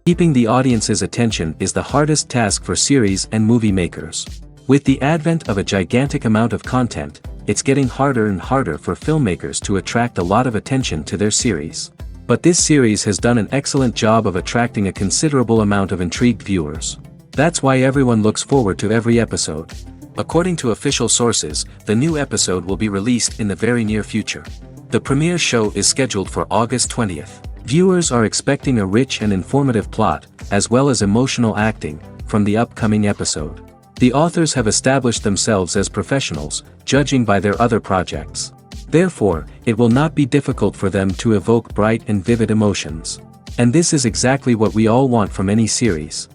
Keeping the audience's attention is the hardest task for series and movie makers. With the advent of a gigantic amount of content, it's getting harder and harder for filmmakers to attract a lot of attention to their series. But this series has done an excellent job of attracting a considerable amount of intrigued viewers. That's why everyone looks forward to every episode. According to official sources, the new episode will be released in the very near future. The premiere show is scheduled for August 20th. Viewers are expecting a rich and informative plot, as well as emotional acting, from the upcoming episode. The authors have established themselves as professionals, judging by their other projects. Therefore, it will not be difficult for them to evoke bright and vivid emotions. And this is exactly what we all want from any series.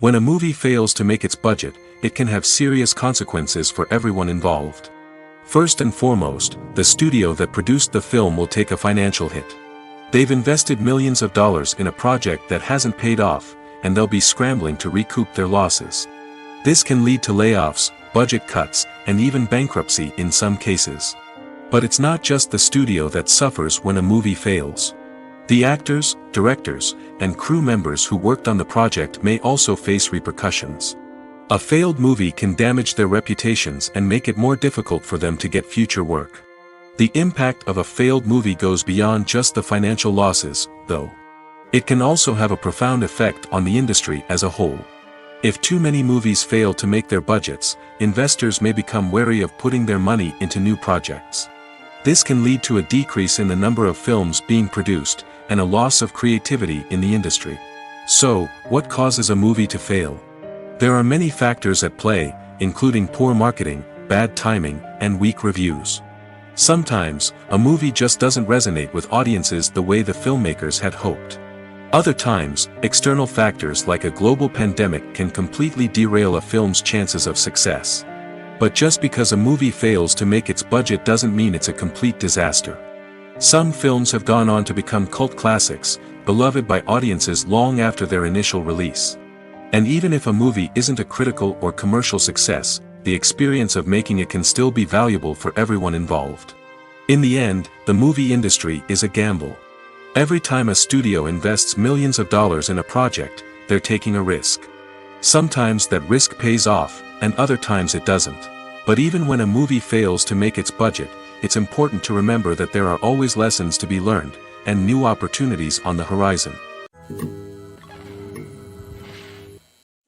When a movie fails to make its budget, it can have serious consequences for everyone involved. First and foremost, the studio that produced the film will take a financial hit. They've invested millions of dollars in a project that hasn't paid off, and they'll be scrambling to recoup their losses. This can lead to layoffs, budget cuts, and even bankruptcy in some cases. But it's not just the studio that suffers when a movie fails. The actors, directors, and crew members who worked on the project may also face repercussions. A failed movie can damage their reputations and make it more difficult for them to get future work. The impact of a failed movie goes beyond just the financial losses, though. It can also have a profound effect on the industry as a whole. If too many movies fail to make their budgets, investors may become wary of putting their money into new projects. This can lead to a decrease in the number of films being produced, and a loss of creativity in the industry. So, what causes a movie to fail? There are many factors at play, including poor marketing, bad timing, and weak reviews. Sometimes, a movie just doesn't resonate with audiences the way the filmmakers had hoped. Other times, external factors like a global pandemic can completely derail a film's chances of success. But just because a movie fails to make its budget doesn't mean it's a complete disaster. Some films have gone on to become cult classics, beloved by audiences long after their initial release. And even if a movie isn't a critical or commercial success, the experience of making it can still be valuable for everyone involved. In the end, the movie industry is a gamble. Every time a studio invests millions of dollars in a project, they're taking a risk. Sometimes that risk pays off, and other times it doesn't. But even when a movie fails to make its budget, it's important to remember that there are always lessons to be learned, and new opportunities on the horizon.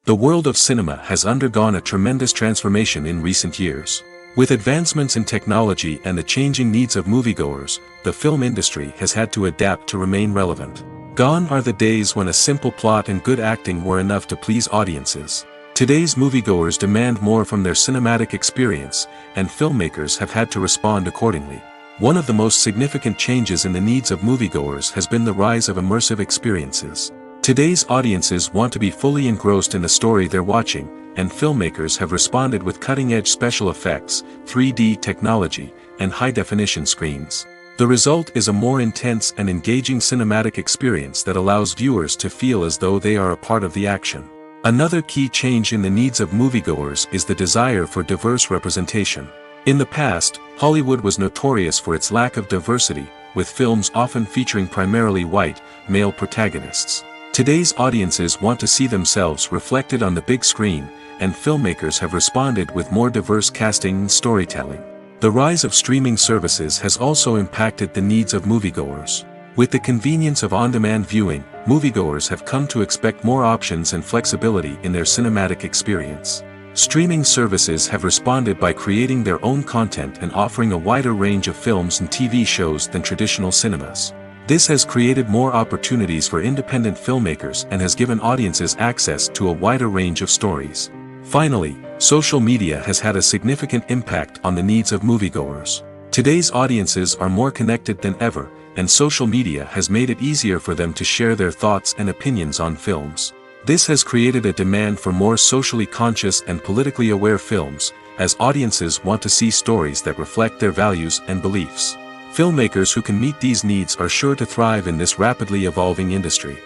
The world of cinema has undergone a tremendous transformation in recent years. With advancements in technology and the changing needs of moviegoers, the film industry has had to adapt to remain relevant. Gone are the days when a simple plot and good acting were enough to please audiences. Today's moviegoers demand more from their cinematic experience, and filmmakers have had to respond accordingly. One of the most significant changes in the needs of moviegoers has been the rise of immersive experiences. Today's audiences want to be fully engrossed in the story they're watching, and filmmakers have responded with cutting-edge special effects, 3D technology, and high-definition screens. The result is a more intense and engaging cinematic experience that allows viewers to feel as though they are a part of the action. Another key change in the needs of moviegoers is the desire for diverse representation. In the past, Hollywood was notorious for its lack of diversity, with films often featuring primarily white, male protagonists. Today's audiences want to see themselves reflected on the big screen, and filmmakers have responded with more diverse casting and storytelling. The rise of streaming services has also impacted the needs of moviegoers. With the convenience of on-demand viewing, moviegoers have come to expect more options and flexibility in their cinematic experience. Streaming services have responded by creating their own content and offering a wider range of films and TV shows than traditional cinemas. This has created more opportunities for independent filmmakers and has given audiences access to a wider range of stories. Finally, social media has had a significant impact on the needs of moviegoers. Today's audiences are more connected than ever, and social media has made it easier for them to share their thoughts and opinions on films. This has created a demand for more socially conscious and politically aware films, as audiences want to see stories that reflect their values and beliefs. Filmmakers who can meet these needs are sure to thrive in this rapidly evolving industry.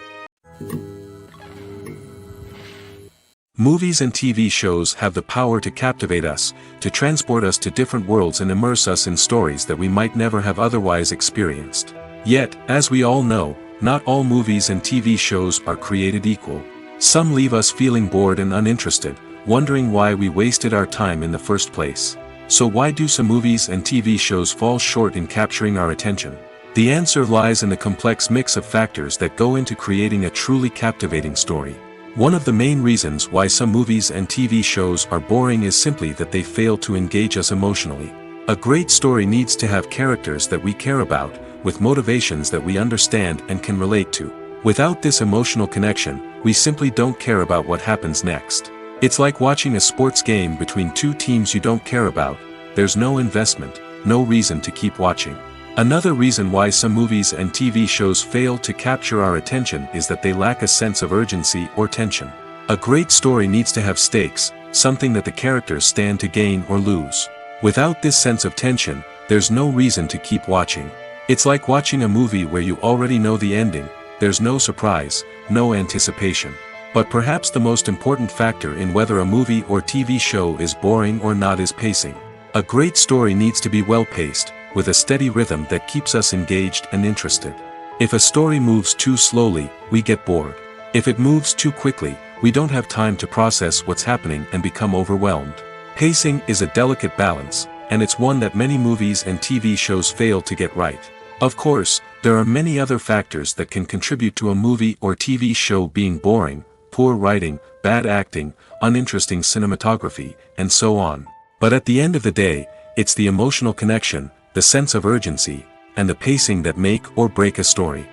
Movies and TV shows have the power to captivate us, to transport us to different worlds and immerse us in stories that we might never have otherwise experienced. Yet, as we all know, not all movies and TV shows are created equal. Some leave us feeling bored and uninterested, wondering why we wasted our time in the first place. So why do some movies and TV shows fall short in capturing our attention? The answer lies in the complex mix of factors that go into creating a truly captivating story. One of the main reasons why some movies and TV shows are boring is simply that they fail to engage us emotionally. A great story needs to have characters that we care about, with motivations that we understand and can relate to. Without this emotional connection, we simply don't care about what happens next. It's like watching a sports game between two teams you don't care about. There's no investment, no reason to keep watching. Another reason why some movies and TV shows fail to capture our attention is that they lack a sense of urgency or tension. A great story needs to have stakes, something that the characters stand to gain or lose. Without this sense of tension, there's no reason to keep watching. It's like watching a movie where you already know the ending. There's no surprise, no anticipation. But perhaps the most important factor in whether a movie or TV show is boring or not is pacing. A great story needs to be well-paced, with a steady rhythm that keeps us engaged and interested. If a story moves too slowly, we get bored. If it moves too quickly, we don't have time to process what's happening and become overwhelmed. Pacing is a delicate balance, and it's one that many movies and TV shows fail to get right. Of course, there are many other factors that can contribute to a movie or TV show being boring: poor writing, bad acting, uninteresting cinematography, and so on. But at the end of the day, it's the emotional connection, the sense of urgency, and the pacing that make or break a story.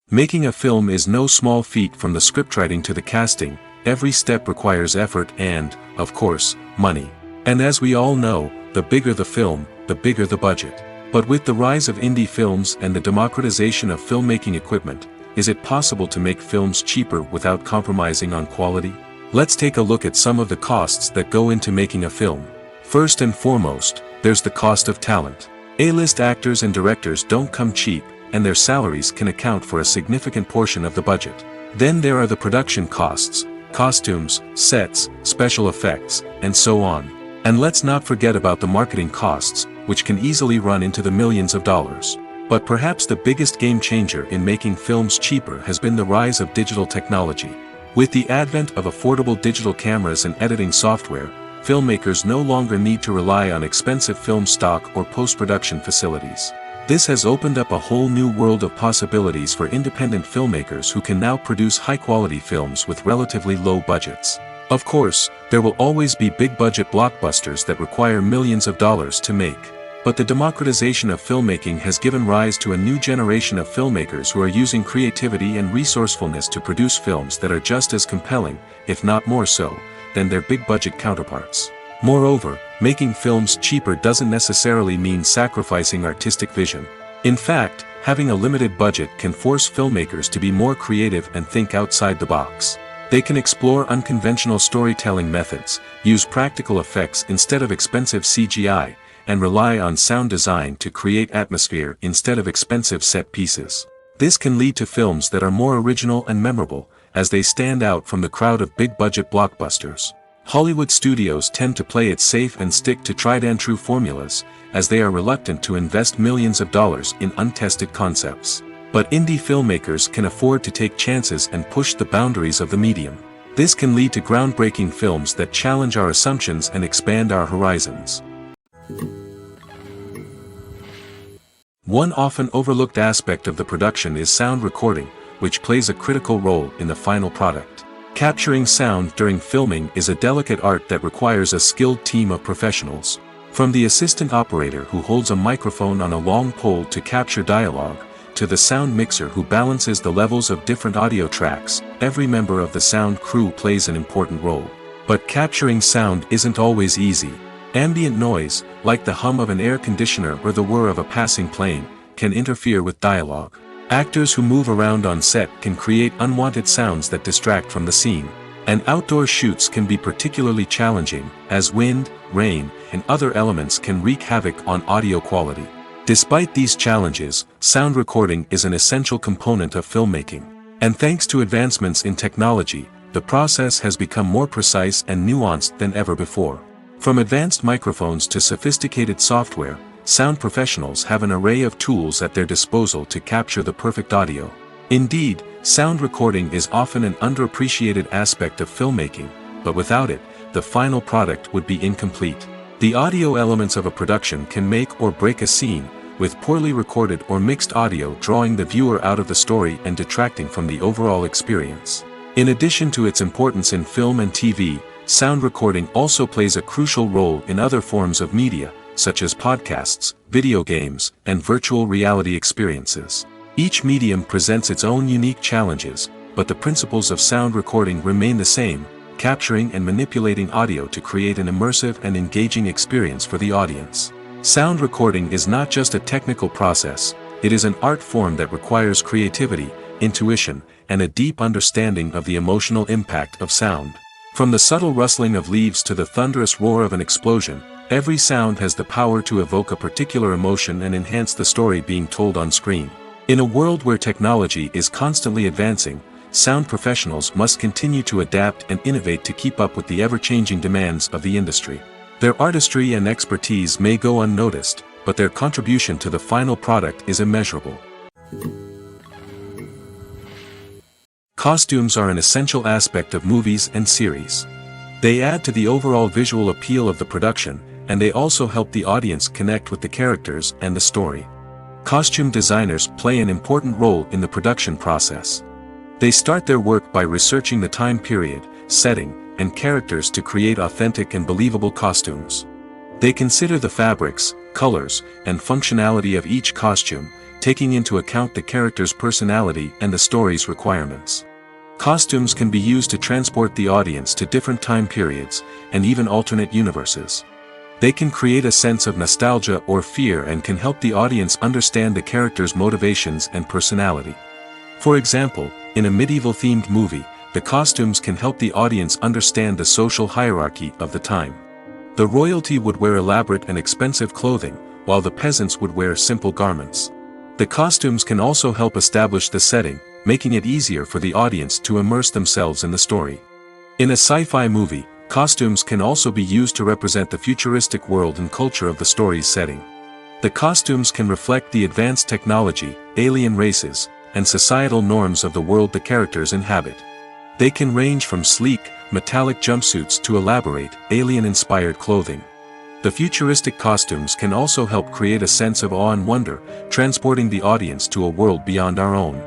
Making a film is no small feat. From the scriptwriting to the casting, every step requires effort and, of course, money. And as we all know, the bigger the film, the bigger the budget. But with the rise of indie films and the democratization of filmmaking equipment, is it possible to make films cheaper without compromising on quality? Let's take a look at some of the costs that go into making a film. First and foremost, there's the cost of talent. A-list actors and directors don't come cheap, and their salaries can account for a significant portion of the budget. Then there are the production costs: costumes, sets, special effects, and so on. And let's not forget about the marketing costs, which can easily run into the millions of dollars. But perhaps the biggest game changer in making films cheaper has been the rise of digital technology. With the advent of affordable digital cameras and editing software, filmmakers no longer need to rely on expensive film stock or post-production facilities. This has opened up a whole new world of possibilities for independent filmmakers who can now produce high-quality films with relatively low budgets. Of course, there will always be big-budget blockbusters that require millions of dollars to make. But the democratization of filmmaking has given rise to a new generation of filmmakers who are using creativity and resourcefulness to produce films that are just as compelling, if not more so, than their big-budget counterparts. Moreover, making films cheaper doesn't necessarily mean sacrificing artistic vision. In fact, having a limited budget can force filmmakers to be more creative and think outside the box. They can explore unconventional storytelling methods, use practical effects instead of expensive CGI, and rely on sound design to create atmosphere instead of expensive set pieces. This can lead to films that are more original and memorable, as they stand out from the crowd of big-budget blockbusters. Hollywood studios tend to play it safe and stick to tried-and-true formulas, as they are reluctant to invest millions of dollars in untested concepts. But indie filmmakers can afford to take chances and push the boundaries of the medium. This can lead to groundbreaking films that challenge our assumptions and expand our horizons. One often overlooked aspect of the production is sound recording, which plays a critical role in the final product. Capturing sound during filming is a delicate art that requires a skilled team of professionals. From the assistant operator who holds a microphone on a long pole to capture dialogue, to the sound mixer who balances the levels of different audio tracks, every member of the sound crew plays an important role. But capturing sound isn't always easy. Ambient noise, like the hum of an air conditioner or the whir of a passing plane, can interfere with dialogue. Actors who move around on set can create unwanted sounds that distract from the scene. And outdoor shoots can be particularly challenging, as wind, rain, and other elements can wreak havoc on audio quality. Despite these challenges, sound recording is an essential component of filmmaking. And thanks to advancements in technology, the process has become more precise and nuanced than ever before. From advanced microphones to sophisticated software, sound professionals have an array of tools at their disposal to capture the perfect audio. Indeed, sound recording is often an underappreciated aspect of filmmaking, but without it, the final product would be incomplete. The audio elements of a production can make or break a scene, with poorly recorded or mixed audio drawing the viewer out of the story and detracting from the overall experience. In addition to its importance in film and TV, sound recording also plays a crucial role in other forms of media, such as podcasts, video games, and virtual reality experiences. Each medium presents its own unique challenges, but the principles of sound recording remain the same, capturing and manipulating audio to create an immersive and engaging experience for the audience. Sound recording is not just a technical process, it is an art form that requires creativity, intuition, and a deep understanding of the emotional impact of sound. From the subtle rustling of leaves to the thunderous roar of an explosion, every sound has the power to evoke a particular emotion and enhance the story being told on screen. In a world where technology is constantly advancing, sound professionals must continue to adapt and innovate to keep up with the ever-changing demands of the industry. Their artistry and expertise may go unnoticed, but their contribution to the final product is immeasurable. Costumes are an essential aspect of movies and series. They add to the overall visual appeal of the production, and they also help the audience connect with the characters and the story. Costume designers play an important role in the production process. They start their work by researching the time period, setting, and characters to create authentic and believable costumes. They consider the fabrics, colors, and functionality of each costume, taking into account the character's personality and the story's requirements. Costumes can be used to transport the audience to different time periods, and even alternate universes. They can create a sense of nostalgia or fear and can help the audience understand the character's motivations and personality. For example, in a medieval-themed movie, the costumes can help the audience understand the social hierarchy of the time. The royalty would wear elaborate and expensive clothing, while the peasants would wear simple garments. The costumes can also help establish the setting, making it easier for the audience to immerse themselves in the story. In a sci-fi movie, costumes can also be used to represent the futuristic world and culture of the story's setting. The costumes can reflect the advanced technology, alien races, and societal norms of the world the characters inhabit. They can range from sleek, metallic jumpsuits to elaborate, alien-inspired clothing. The futuristic costumes can also help create a sense of awe and wonder, transporting the audience to a world beyond our own.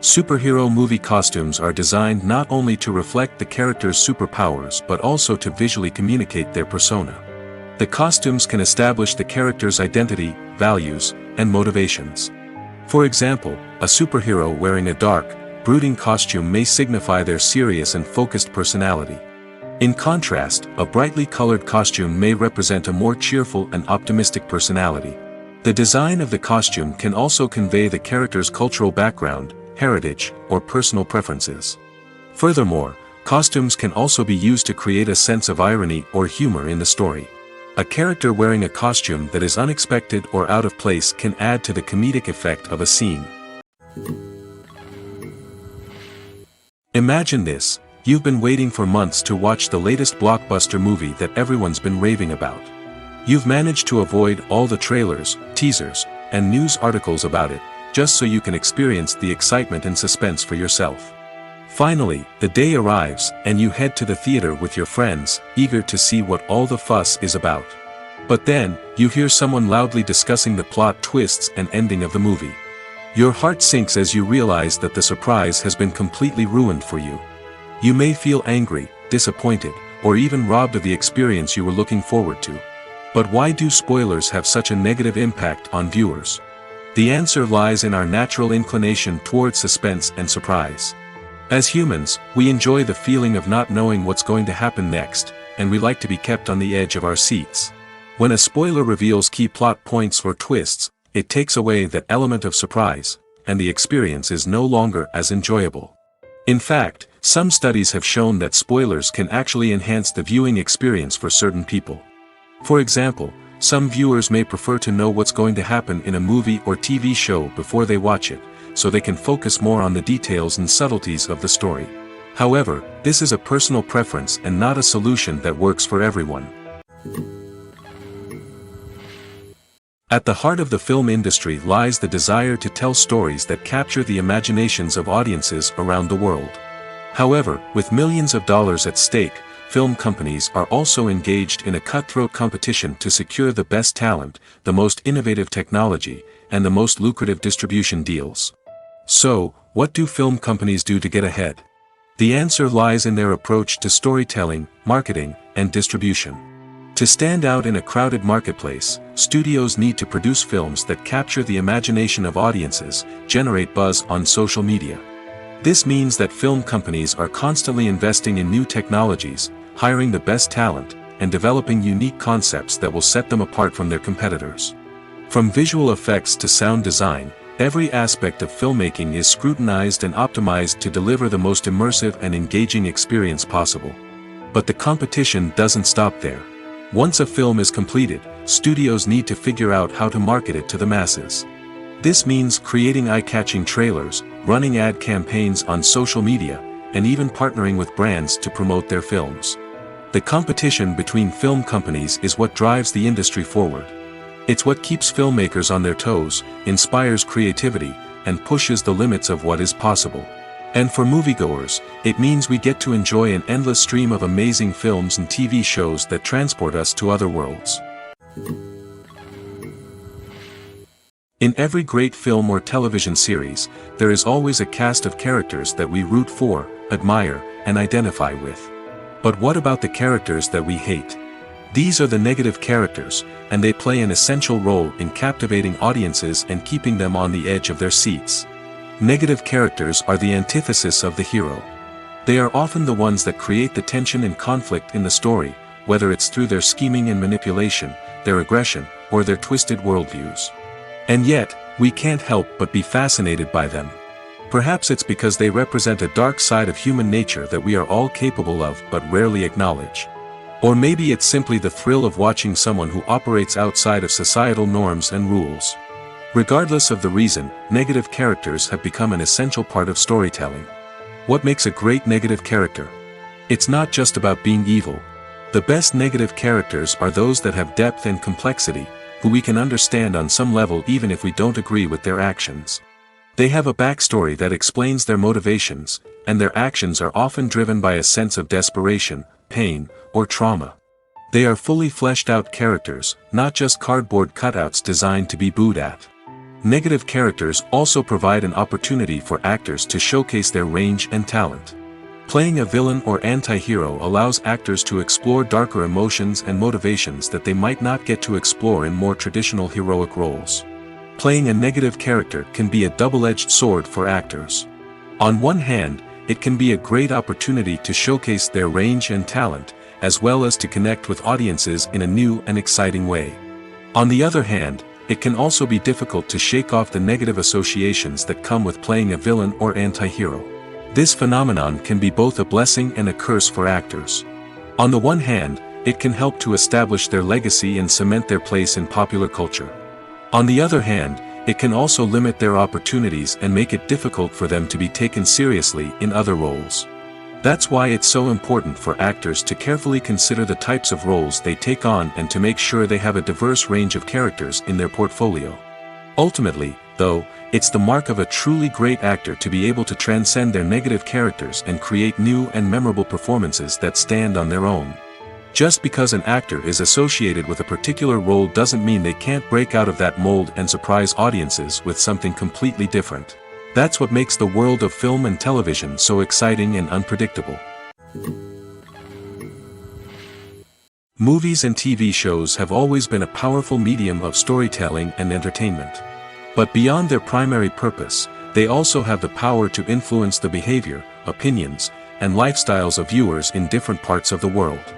Superhero movie costumes are designed not only to reflect the character's superpowers but also to visually communicate their persona. The costumes can establish the character's identity, values, and motivations. For example, a superhero wearing a dark, brooding costume may signify their serious and focused personality. In contrast, a brightly colored costume may represent a more cheerful and optimistic personality. The design of the costume can also convey the character's cultural background, heritage, or personal preferences. Furthermore, costumes can also be used to create a sense of irony or humor in the story. A character wearing a costume that is unexpected or out of place can add to the comedic effect of a scene. Imagine this: you've been waiting for months to watch the latest blockbuster movie that everyone's been raving about. You've managed to avoid all the trailers, teasers, and news articles about it, just so you can experience the excitement and suspense for yourself. Finally, the day arrives, and you head to the theater with your friends, eager to see what all the fuss is about. But then, you hear someone loudly discussing the plot twists and ending of the movie. Your heart sinks as you realize that the surprise has been completely ruined for you. You may feel angry, disappointed, or even robbed of the experience you were looking forward to. But why do spoilers have such a negative impact on viewers? The answer lies in our natural inclination towards suspense and surprise. As humans, we enjoy the feeling of not knowing what's going to happen next, and we like to be kept on the edge of our seats. When a spoiler reveals key plot points or twists, it takes away that element of surprise, and the experience is no longer as enjoyable. In fact, some studies have shown that spoilers can actually enhance the viewing experience for certain people. For example, some viewers may prefer to know what's going to happen in a movie or TV show before they watch it, so they can focus more on the details and subtleties of the story. However, this is a personal preference and not a solution that works for everyone. At the heart of the film industry lies the desire to tell stories that capture the imaginations of audiences around the world. However, with millions of dollars at stake, film companies are also engaged in a cutthroat competition to secure the best talent, the most innovative technology, and the most lucrative distribution deals. So, what do film companies do to get ahead? The answer lies in their approach to storytelling, marketing, and distribution. To stand out in a crowded marketplace, studios need to produce films that capture the imagination of audiences, generate buzz on social media. This means that film companies are constantly investing in new technologies, hiring the best talent, and developing unique concepts that will set them apart from their competitors. From visual effects to sound design, every aspect of filmmaking is scrutinized and optimized to deliver the most immersive and engaging experience possible. But the competition doesn't stop there. Once a film is completed, studios need to figure out how to market it to the masses. This means creating eye-catching trailers, running ad campaigns on social media, and even partnering with brands to promote their films. The competition between film companies is what drives the industry forward. It's what keeps filmmakers on their toes, inspires creativity, and pushes the limits of what is possible. And for moviegoers, it means we get to enjoy an endless stream of amazing films and TV shows that transport us to other worlds. In every great film or television series, there is always a cast of characters that we root for, admire, and identify with. But what about the characters that we hate? These are the negative characters, and they play an essential role in captivating audiences and keeping them on the edge of their seats. Negative characters are the antithesis of the hero. They are often the ones that create the tension and conflict in the story, whether it's through their scheming and manipulation, their aggression, or their twisted worldviews. And yet, we can't help but be fascinated by them. Perhaps it's because they represent a dark side of human nature that we are all capable of but rarely acknowledge. Or maybe it's simply the thrill of watching someone who operates outside of societal norms and rules. Regardless of the reason, negative characters have become an essential part of storytelling. What makes a great negative character? It's not just about being evil. The best negative characters are those that have depth and complexity, who we can understand on some level even if we don't agree with their actions. They have a backstory that explains their motivations, and their actions are often driven by a sense of desperation, pain, or trauma. They are fully fleshed out characters, not just cardboard cutouts designed to be booed at. Negative characters also provide an opportunity for actors to showcase their range and talent. Playing a villain or anti-hero allows actors to explore darker emotions and motivations that they might not get to explore in more traditional heroic roles. Playing a negative character can be a double-edged sword for actors. On one hand, it can be a great opportunity to showcase their range and talent, as well as to connect with audiences in a new and exciting way. On the other hand, it can also be difficult to shake off the negative associations that come with playing a villain or anti-hero. This phenomenon can be both a blessing and a curse for actors. On the one hand, it can help to establish their legacy and cement their place in popular culture. On the other hand, it can also limit their opportunities and make it difficult for them to be taken seriously in other roles. That's why it's so important for actors to carefully consider the types of roles they take on and to make sure they have a diverse range of characters in their portfolio. Ultimately, though, it's the mark of a truly great actor to be able to transcend their negative characters and create new and memorable performances that stand on their own. Just because an actor is associated with a particular role doesn't mean they can't break out of that mold and surprise audiences with something completely different. That's what makes the world of film and television so exciting and unpredictable. Movies and TV shows have always been a powerful medium of storytelling and entertainment. But beyond their primary purpose, they also have the power to influence the behavior, opinions, and lifestyles of viewers in different parts of the world.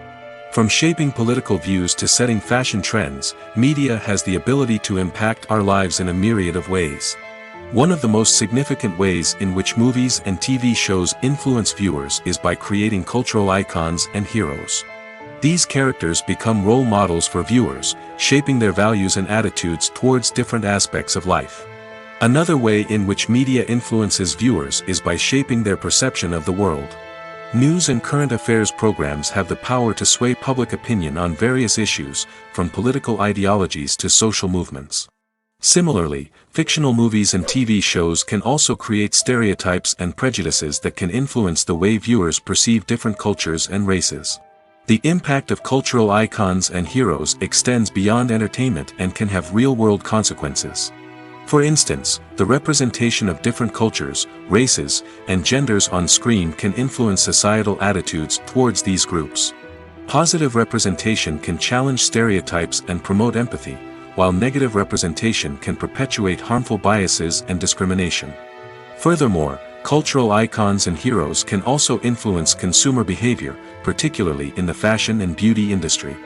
From shaping political views to setting fashion trends, media has the ability to impact our lives in a myriad of ways. One of the most significant ways in which movies and TV shows influence viewers is by creating cultural icons and heroes. These characters become role models for viewers, shaping their values and attitudes towards different aspects of life. Another way in which media influences viewers is by shaping their perception of the world. News and current affairs programs have the power to sway public opinion on various issues, from political ideologies to social movements. Similarly, fictional movies and TV shows can also create stereotypes and prejudices that can influence the way viewers perceive different cultures and races. The impact of cultural icons and heroes extends beyond entertainment and can have real-world consequences. For instance, the representation of different cultures, races, and genders on screen can influence societal attitudes towards these groups. Positive representation can challenge stereotypes and promote empathy, while negative representation can perpetuate harmful biases and discrimination. Furthermore, cultural icons and heroes can also influence consumer behavior, particularly in the fashion and beauty industry.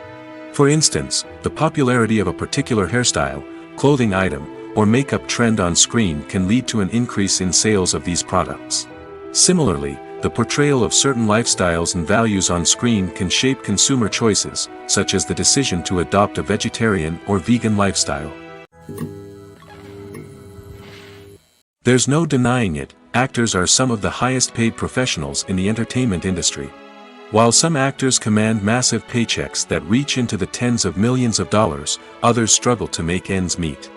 For instance, the popularity of a particular hairstyle, clothing item, or makeup trend on screen can lead to an increase in sales of these products. Similarly, the portrayal of certain lifestyles and values on screen can shape consumer choices, such as the decision to adopt a vegetarian or vegan lifestyle. There's no denying it, actors are some of the highest paid professionals in the entertainment industry. While some actors command massive paychecks that reach into the tens of millions of dollars, others struggle to make ends meet.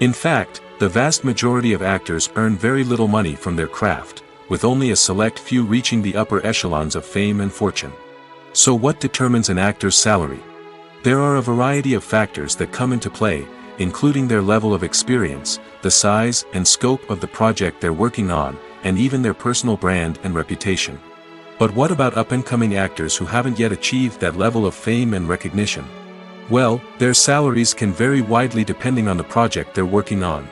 In fact, the vast majority of actors earn very little money from their craft, with only a select few reaching the upper echelons of fame and fortune. So what determines an actor's salary? There are a variety of factors that come into play, including their level of experience, the size and scope of the project they're working on, and even their personal brand and reputation. But what about up-and-coming actors who haven't yet achieved that level of fame and recognition? Well, their salaries can vary widely depending on the project they're working on.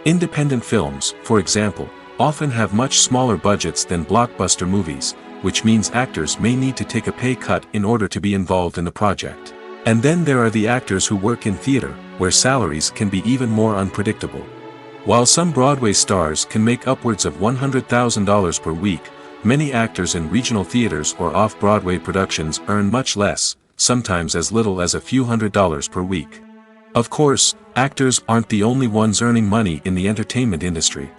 Independent films, for example, often have much smaller budgets than blockbuster movies, which means actors may need to take a pay cut in order to be involved in the project. And then there are the actors who work in theater, where salaries can be even more unpredictable. While some Broadway stars can make upwards of $100,000 per week, many actors in regional theaters or off-Broadway productions earn much less, sometimes as little as a few $100s per week. Of course, actors aren't the only ones earning money in the entertainment industry.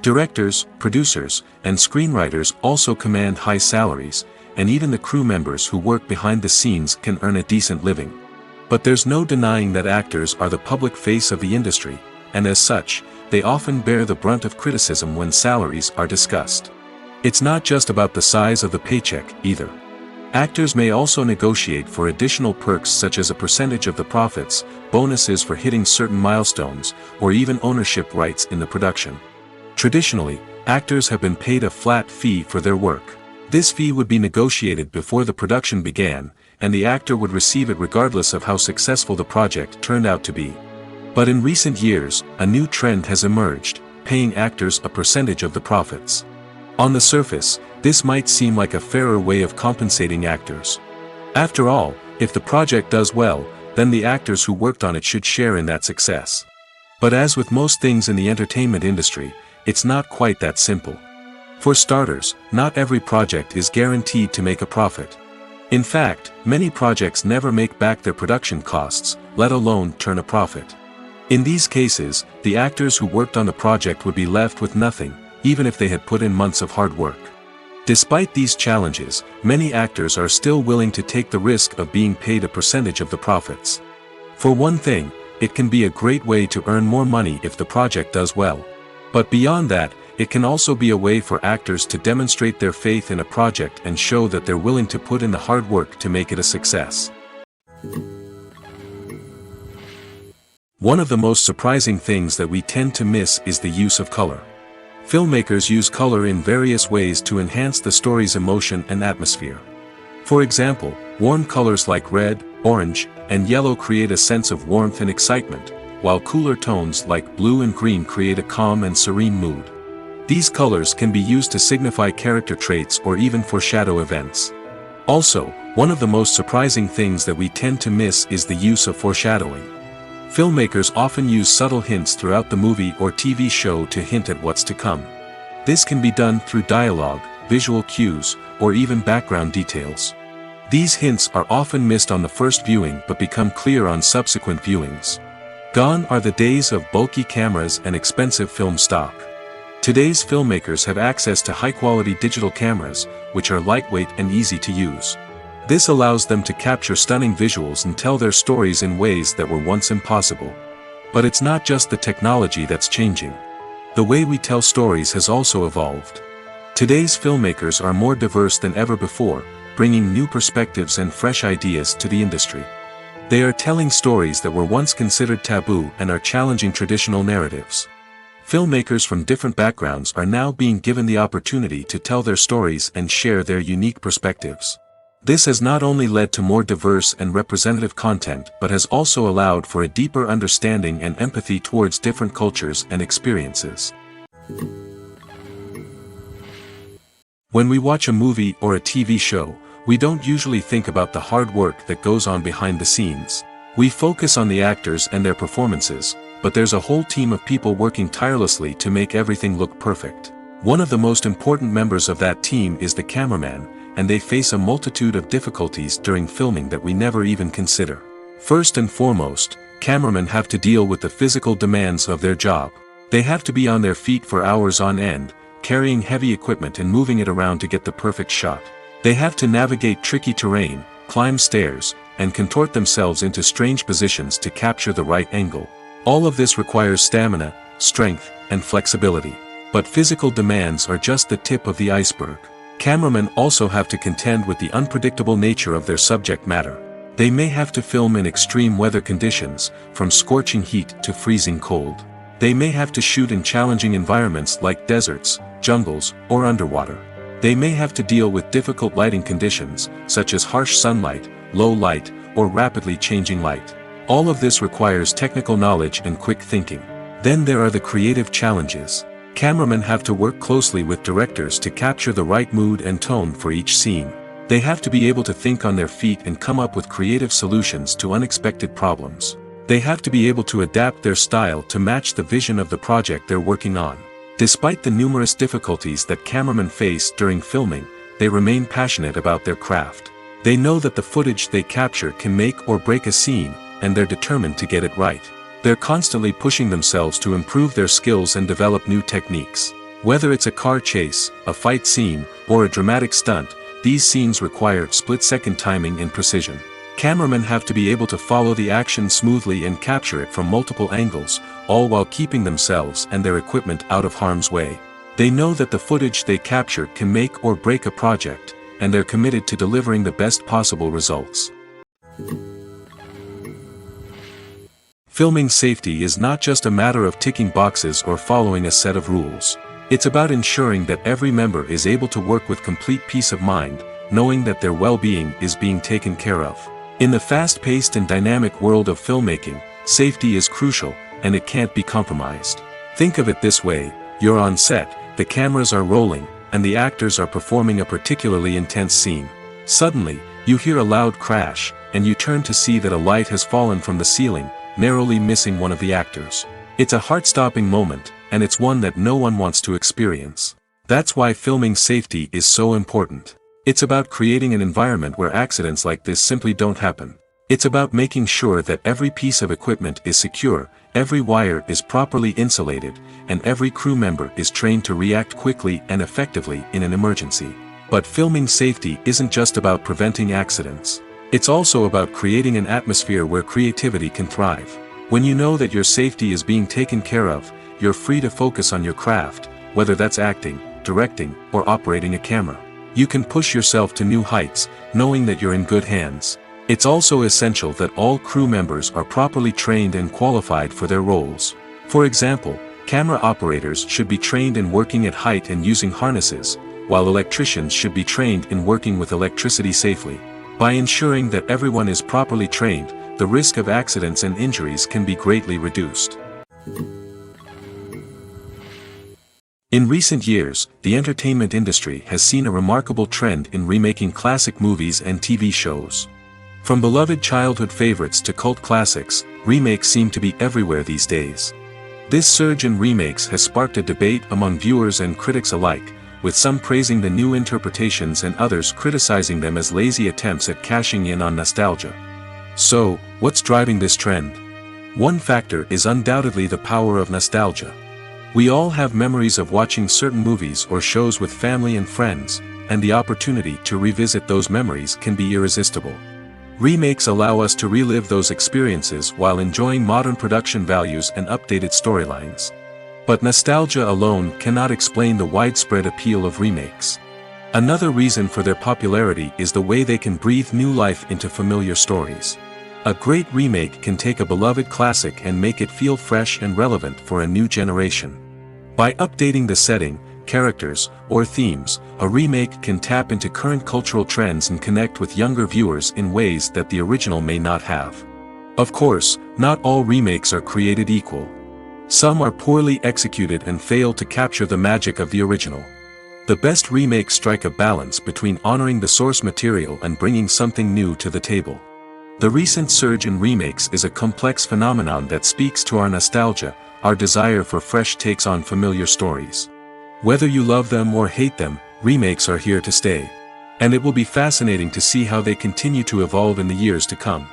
Directors, producers, and screenwriters also command high salaries, and even the crew members who work behind the scenes can earn a decent living. But there's no denying that actors are the public face of the industry, and as such, they often bear the brunt of criticism when salaries are discussed. It's not just about the size of the paycheck, either. Actors may also negotiate for additional perks such as a percentage of the profits, bonuses for hitting certain milestones, or even ownership rights in the production. Traditionally, actors have been paid a flat fee for their work. This fee would be negotiated before the production began, and the actor would receive it regardless of how successful the project turned out to be. But in recent years, a new trend has emerged, paying actors a percentage of the profits. On the surface, this might seem like a fairer way of compensating actors. After all, if the project does well, then the actors who worked on it should share in that success. But as with most things in the entertainment industry, it's not quite that simple. For starters, not every project is guaranteed to make a profit. In fact, many projects never make back their production costs, let alone turn a profit. In these cases, the actors who worked on the project would be left with nothing, even if they had put in months of hard work. Despite these challenges, many actors are still willing to take the risk of being paid a percentage of the profits. For one thing, it can be a great way to earn more money if the project does well. But beyond that, it can also be a way for actors to demonstrate their faith in a project and show that they're willing to put in the hard work to make it a success. One of the most surprising things that we tend to miss is the use of color. Filmmakers use color in various ways to enhance the story's emotion and atmosphere. For example, warm colors like red, orange, and yellow create a sense of warmth and excitement, while cooler tones like blue and green create a calm and serene mood. These colors can be used to signify character traits or even foreshadow events. Also, one of the most surprising things that we tend to miss is the use of foreshadowing. Filmmakers often use subtle hints throughout the movie or TV show to hint at what's to come. This can be done through dialogue, visual cues, or even background details. These hints are often missed on the first viewing but become clear on subsequent viewings. Gone are the days of bulky cameras and expensive film stock. Today's filmmakers have access to high-quality digital cameras, which are lightweight and easy to use. This allows them to capture stunning visuals and tell their stories in ways that were once impossible. But it's not just the technology that's changing. The way we tell stories has also evolved. Today's filmmakers are more diverse than ever before, bringing new perspectives and fresh ideas to the industry. They are telling stories that were once considered taboo and are challenging traditional narratives. Filmmakers from different backgrounds are now being given the opportunity to tell their stories and share their unique perspectives. This has not only led to more diverse and representative content but has also allowed for a deeper understanding and empathy towards different cultures and experiences. When we watch a movie or a TV show, we don't usually think about the hard work that goes on behind the scenes. We focus on the actors and their performances, but there's a whole team of people working tirelessly to make everything look perfect. One of the most important members of that team is the cameraman, and they face a multitude of difficulties during filming that we never even consider. First and foremost, cameramen have to deal with the physical demands of their job. They have to be on their feet for hours on end, carrying heavy equipment and moving it around to get the perfect shot. They have to navigate tricky terrain, climb stairs, and contort themselves into strange positions to capture the right angle. All of this requires stamina, strength, and flexibility. But physical demands are just the tip of the iceberg. Cameramen also have to contend with the unpredictable nature of their subject matter. They may have to film in extreme weather conditions, from scorching heat to freezing cold. They may have to shoot in challenging environments like deserts, jungles, or underwater. They may have to deal with difficult lighting conditions, such as harsh sunlight, low light, or rapidly changing light. All of this requires technical knowledge and quick thinking. Then there are the creative challenges. Cameramen have to work closely with directors to capture the right mood and tone for each scene. They have to be able to think on their feet and come up with creative solutions to unexpected problems. They have to be able to adapt their style to match the vision of the project they're working on. Despite the numerous difficulties that cameramen face during filming, they remain passionate about their craft. They know that the footage they capture can make or break a scene, and they're determined to get it right. They're constantly pushing themselves to improve their skills and develop new techniques. Whether it's a car chase, a fight scene, or a dramatic stunt, these scenes require split-second timing and precision. Cameramen have to be able to follow the action smoothly and capture it from multiple angles, all while keeping themselves and their equipment out of harm's way. They know that the footage they capture can make or break a project, and they're committed to delivering the best possible results. Filming safety is not just a matter of ticking boxes or following a set of rules. It's about ensuring that every member is able to work with complete peace of mind, knowing that their well-being is being taken care of. In the fast-paced and dynamic world of filmmaking, safety is crucial, and it can't be compromised. Think of it this way: you're on set, the cameras are rolling, and the actors are performing a particularly intense scene. Suddenly, you hear a loud crash, and you turn to see that a light has fallen from the ceiling, narrowly missing one of the actors. It's a heart-stopping moment, and it's one that no one wants to experience. That's why filming safety is so important. It's about creating an environment where accidents like this simply don't happen. It's about making sure that every piece of equipment is secure, every wire is properly insulated, and every crew member is trained to react quickly and effectively in an emergency. But filming safety isn't just about preventing accidents. It's also about creating an atmosphere where creativity can thrive. When you know that your safety is being taken care of, you're free to focus on your craft, whether that's acting, directing, or operating a camera. You can push yourself to new heights, knowing that you're in good hands. It's also essential that all crew members are properly trained and qualified for their roles. For example, camera operators should be trained in working at height and using harnesses, while electricians should be trained in working with electricity safely. By ensuring that everyone is properly trained, the risk of accidents and injuries can be greatly reduced. In recent years, the entertainment industry has seen a remarkable trend in remaking classic movies and TV shows. From beloved childhood favorites to cult classics, remakes seem to be everywhere these days. This surge in remakes has sparked a debate among viewers and critics alike, with some praising the new interpretations and others criticizing them as lazy attempts at cashing in on nostalgia. So, what's driving this trend? One factor is undoubtedly the power of nostalgia. We all have memories of watching certain movies or shows with family and friends, and the opportunity to revisit those memories can be irresistible. Remakes allow us to relive those experiences while enjoying modern production values and updated storylines. But nostalgia alone cannot explain the widespread appeal of remakes. Another reason for their popularity is the way they can breathe new life into familiar stories. A great remake can take a beloved classic and make it feel fresh and relevant for a new generation. By updating the setting, characters, or themes, a remake can tap into current cultural trends and connect with younger viewers in ways that the original may not have. Of course, not all remakes are created equal. Some are poorly executed and fail to capture the magic of the original. The best remakes strike a balance between honoring the source material and bringing something new to the table. The recent surge in remakes is a complex phenomenon that speaks to our nostalgia, our desire for fresh takes on familiar stories. Whether you love them or hate them, remakes are here to stay. And it will be fascinating to see how they continue to evolve in the years to come.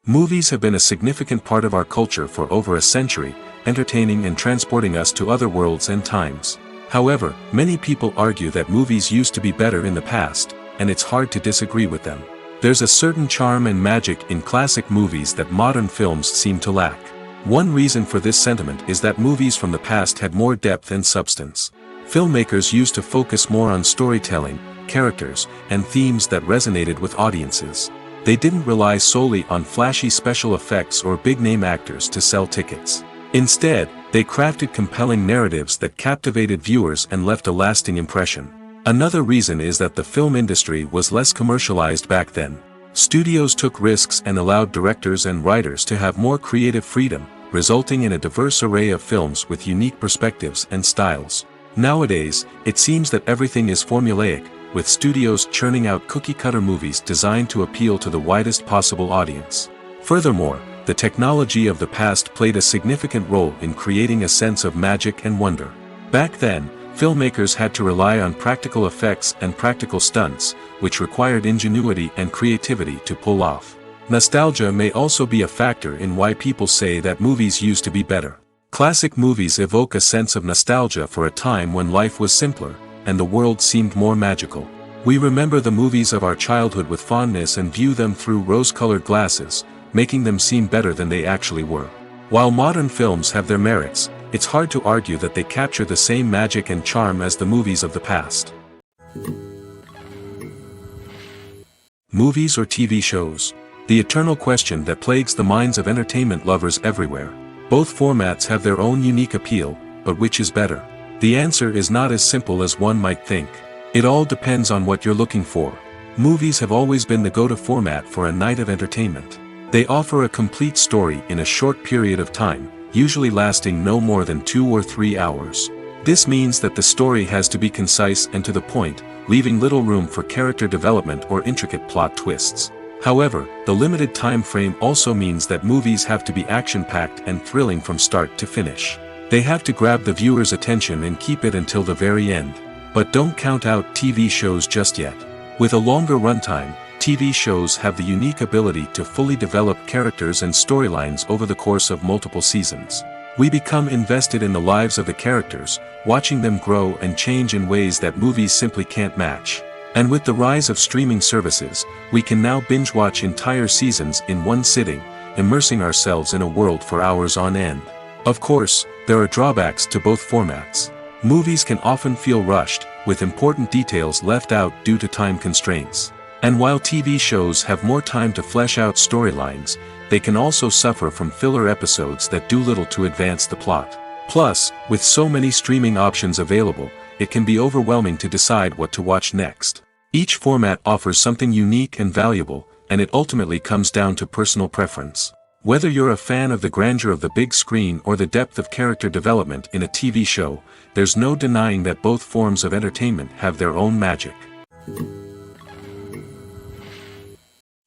Movies have been a significant part of our culture for over a century, entertaining and transporting us to other worlds and times. However, many people argue that movies used to be better in the past, and it's hard to disagree with them. There's a certain charm and magic in classic movies that modern films seem to lack. One reason for this sentiment is that movies from the past had more depth and substance. Filmmakers used to focus more on storytelling, characters, and themes that resonated with audiences. They didn't rely solely on flashy special effects or big-name actors to sell tickets. Instead, they crafted compelling narratives that captivated viewers and left a lasting impression. Another reason is that the film industry was less commercialized back then. Studios took risks and allowed directors and writers to have more creative freedom, resulting in a diverse array of films with unique perspectives and styles. Nowadays, it seems that everything is formulaic, with studios churning out cookie-cutter movies designed to appeal to the widest possible audience. Furthermore, the technology of the past played a significant role in creating a sense of magic and wonder. Back then, filmmakers had to rely on practical effects and practical stunts, which required ingenuity and creativity to pull off. Nostalgia may also be a factor in why people say that movies used to be better. Classic movies evoke a sense of nostalgia for a time when life was simpler, and the world seemed more magical. We remember the movies of our childhood with fondness and view them through rose-colored glasses, making them seem better than they actually were. While modern films have their merits, it's hard to argue that they capture the same magic and charm as the movies of the past. Movies or TV shows? The eternal question that plagues the minds of entertainment lovers everywhere. Both formats have their own unique appeal, but which is better? The answer is not as simple as one might think. It all depends on what you're looking for. Movies have always been the go-to format for a night of entertainment. They offer a complete story in a short period of time, usually lasting no more than 2 or 3 hours. This means that the story has to be concise and to the point, leaving little room for character development or intricate plot twists. However, the limited time frame also means that movies have to be action-packed and thrilling from start to finish. They have to grab the viewer's attention and keep it until the very end. But don't count out TV shows just yet. With a longer runtime, TV shows have the unique ability to fully develop characters and storylines over the course of multiple seasons. We become invested in the lives of the characters, watching them grow and change in ways that movies simply can't match. And with the rise of streaming services, we can now binge-watch entire seasons in one sitting, immersing ourselves in a world for hours on end. Of course, there are drawbacks to both formats. Movies can often feel rushed, with important details left out due to time constraints. And while TV shows have more time to flesh out storylines, they can also suffer from filler episodes that do little to advance the plot. Plus, with so many streaming options available, it can be overwhelming to decide what to watch next. Each format offers something unique and valuable, and it ultimately comes down to personal preference. Whether you're a fan of the grandeur of the big screen or the depth of character development in a TV show, there's no denying that both forms of entertainment have their own magic.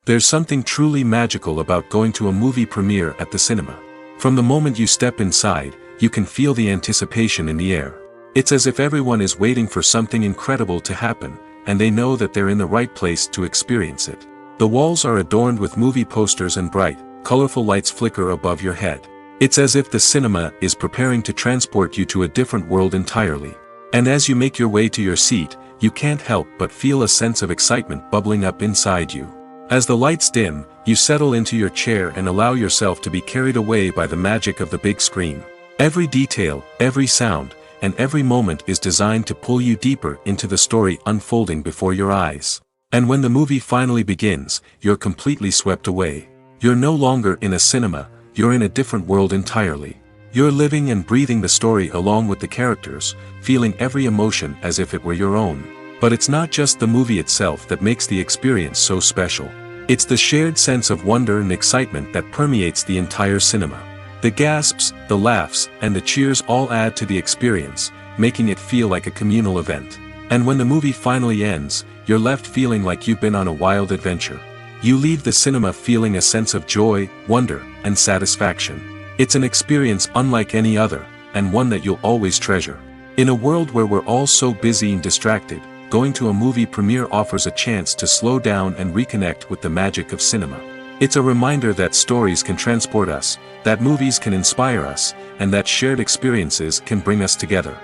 There's something truly magical about going to a movie premiere at the cinema. From the moment you step inside, you can feel the anticipation in the air. It's as if everyone is waiting for something incredible to happen, and they know that they're in the right place to experience it. The walls are adorned with movie posters and bright, colorful lights flicker above your head. It's as if the cinema is preparing to transport you to a different world entirely. And as you make your way to your seat, you can't help but feel a sense of excitement bubbling up inside you. As the lights dim, you settle into your chair and allow yourself to be carried away by the magic of the big screen. Every detail, every sound, and every moment is designed to pull you deeper into the story unfolding before your eyes. And when the movie finally begins, you're completely swept away. You're no longer in a cinema, you're in a different world entirely. You're living and breathing the story along with the characters, feeling every emotion as if it were your own. But it's not just the movie itself that makes the experience so special. It's the shared sense of wonder and excitement that permeates the entire cinema. The gasps, the laughs, and the cheers all add to the experience, making it feel like a communal event. And when the movie finally ends, you're left feeling like you've been on a wild adventure. You leave the cinema feeling a sense of joy, wonder, and satisfaction. It's an experience unlike any other, and one that you'll always treasure. In a world where we're all so busy and distracted, going to a movie premiere offers a chance to slow down and reconnect with the magic of cinema. It's a reminder that stories can transport us, that movies can inspire us, and that shared experiences can bring us together.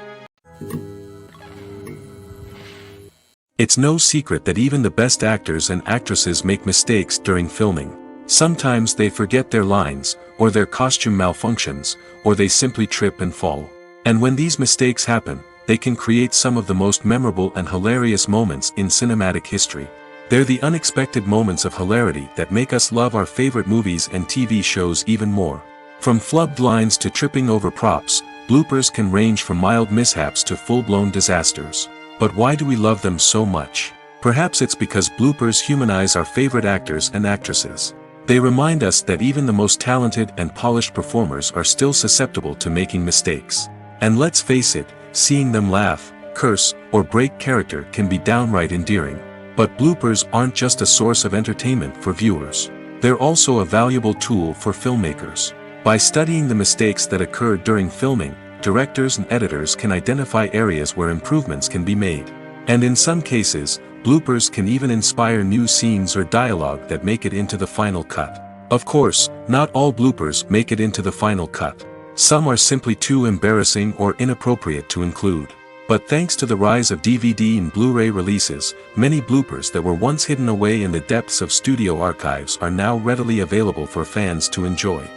It's no secret that even the best actors and actresses make mistakes during filming. Sometimes they forget their lines, or their costume malfunctions, or they simply trip and fall. And when these mistakes happen, they can create some of the most memorable and hilarious moments in cinematic history. They're the unexpected moments of hilarity that make us love our favorite movies and TV shows even more. From flubbed lines to tripping over props, bloopers can range from mild mishaps to full-blown disasters. But why do we love them so much? Perhaps it's because bloopers humanize our favorite actors and actresses. They remind us that even the most talented and polished performers are still susceptible to making mistakes. And let's face it, seeing them laugh, curse, or break character can be downright endearing. But bloopers aren't just a source of entertainment for viewers. They're also a valuable tool for filmmakers. By studying the mistakes that occurred during filming, directors and editors can identify areas where improvements can be made. And in some cases, bloopers can even inspire new scenes or dialogue that make it into the final cut. Of course, not all bloopers make it into the final cut. Some are simply too embarrassing or inappropriate to include. But thanks to the rise of DVD and Blu-ray releases, many bloopers that were once hidden away in the depths of studio archives are now readily available for fans to enjoy.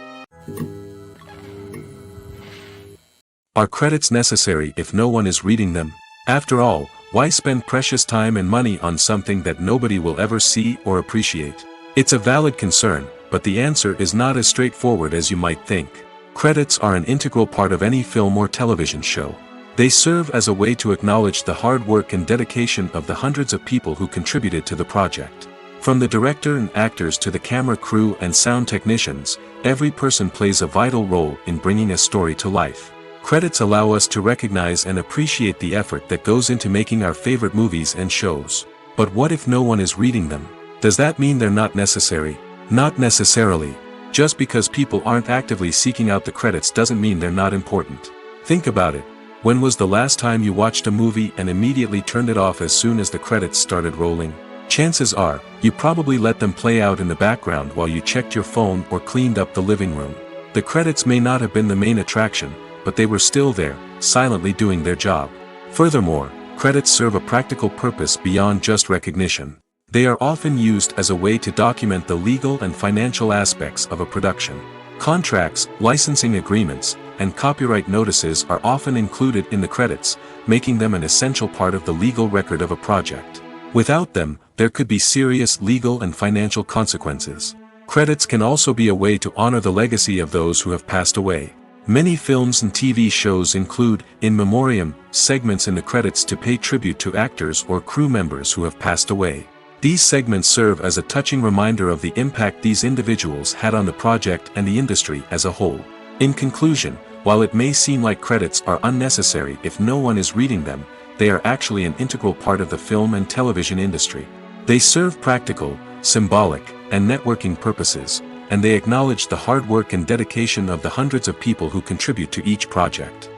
Are credits necessary if no one is reading them? After all, why spend precious time and money on something that nobody will ever see or appreciate? It's a valid concern, but the answer is not as straightforward as you might think. Credits are an integral part of any film or television show. They serve as a way to acknowledge the hard work and dedication of the hundreds of people who contributed to the project. From the director and actors to the camera crew and sound technicians, every person plays a vital role in bringing a story to life. Credits allow us to recognize and appreciate the effort that goes into making our favorite movies and shows. But what if no one is reading them? Does that mean they're not necessary? Not necessarily. Just because people aren't actively seeking out the credits doesn't mean they're not important. Think about it. When was the last time you watched a movie and immediately turned it off as soon as the credits started rolling? Chances are, you probably let them play out in the background while you checked your phone or cleaned up the living room. The credits may not have been the main attraction, but they were still there, silently doing their job. Furthermore, credits serve a practical purpose beyond just recognition. They are often used as a way to document the legal and financial aspects of a production. Contracts, licensing agreements, and copyright notices are often included in the credits, making them an essential part of the legal record of a project. Without them, there could be serious legal and financial consequences. Credits can also be a way to honor the legacy of those who have passed away. Many films and TV shows include, in memoriam, segments in the credits to pay tribute to actors or crew members who have passed away. These segments serve as a touching reminder of the impact these individuals had on the project and the industry as a whole. In conclusion, while it may seem like credits are unnecessary if no one is reading them, they are actually an integral part of the film and television industry. They serve practical, symbolic, and networking purposes, and they acknowledge the hard work and dedication of the hundreds of people who contribute to each project.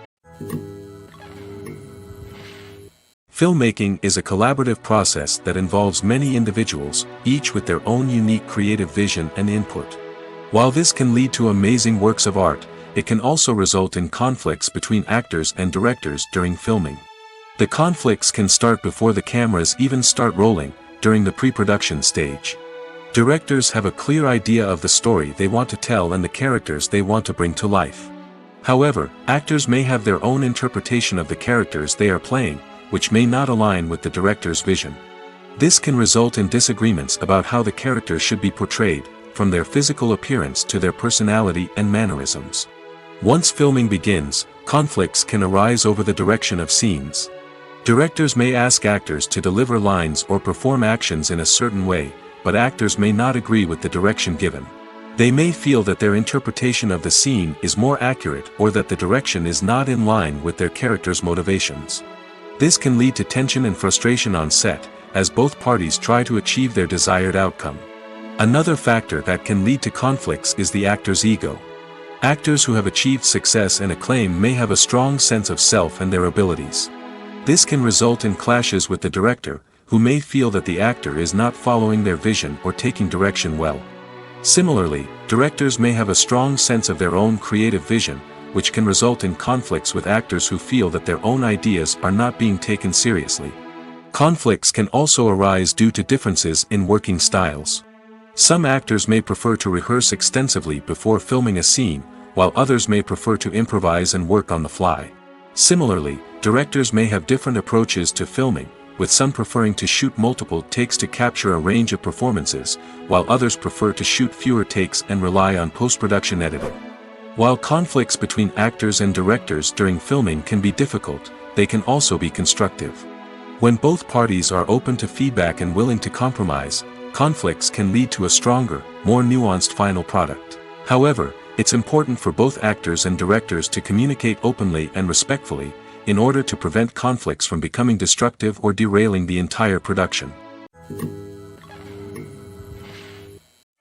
Filmmaking is a collaborative process that involves many individuals, each with their own unique creative vision and input. While this can lead to amazing works of art, it can also result in conflicts between actors and directors during filming. The conflicts can start before the cameras even start rolling, during the pre-production stage. Directors have a clear idea of the story they want to tell and the characters they want to bring to life. However, actors may have their own interpretation of the characters they are playing, which may not align with the director's vision. This can result in disagreements about how the characters should be portrayed, from their physical appearance to their personality and mannerisms. Once filming begins, conflicts can arise over the direction of scenes. Directors may ask actors to deliver lines or perform actions in a certain way, but actors may not agree with the direction given. They may feel that their interpretation of the scene is more accurate or that the direction is not in line with their character's motivations. This can lead to tension and frustration on set, as both parties try to achieve their desired outcome. Another factor that can lead to conflicts is the actor's ego. Actors who have achieved success and acclaim may have a strong sense of self and their abilities. This can result in clashes with the director, who may feel that the actor is not following their vision or taking direction well. Similarly, directors may have a strong sense of their own creative vision, which can result in conflicts with actors who feel that their own ideas are not being taken seriously. Conflicts can also arise due to differences in working styles. Some actors may prefer to rehearse extensively before filming a scene, while others may prefer to improvise and work on the fly. Similarly, directors may have different approaches to filming, with some preferring to shoot multiple takes to capture a range of performances, while others prefer to shoot fewer takes and rely on post-production editing. While conflicts between actors and directors during filming can be difficult, they can also be constructive. When both parties are open to feedback and willing to compromise, conflicts can lead to a stronger, more nuanced final product. However, it's important for both actors and directors to communicate openly and respectfully, in order to prevent conflicts from becoming destructive or derailing the entire production.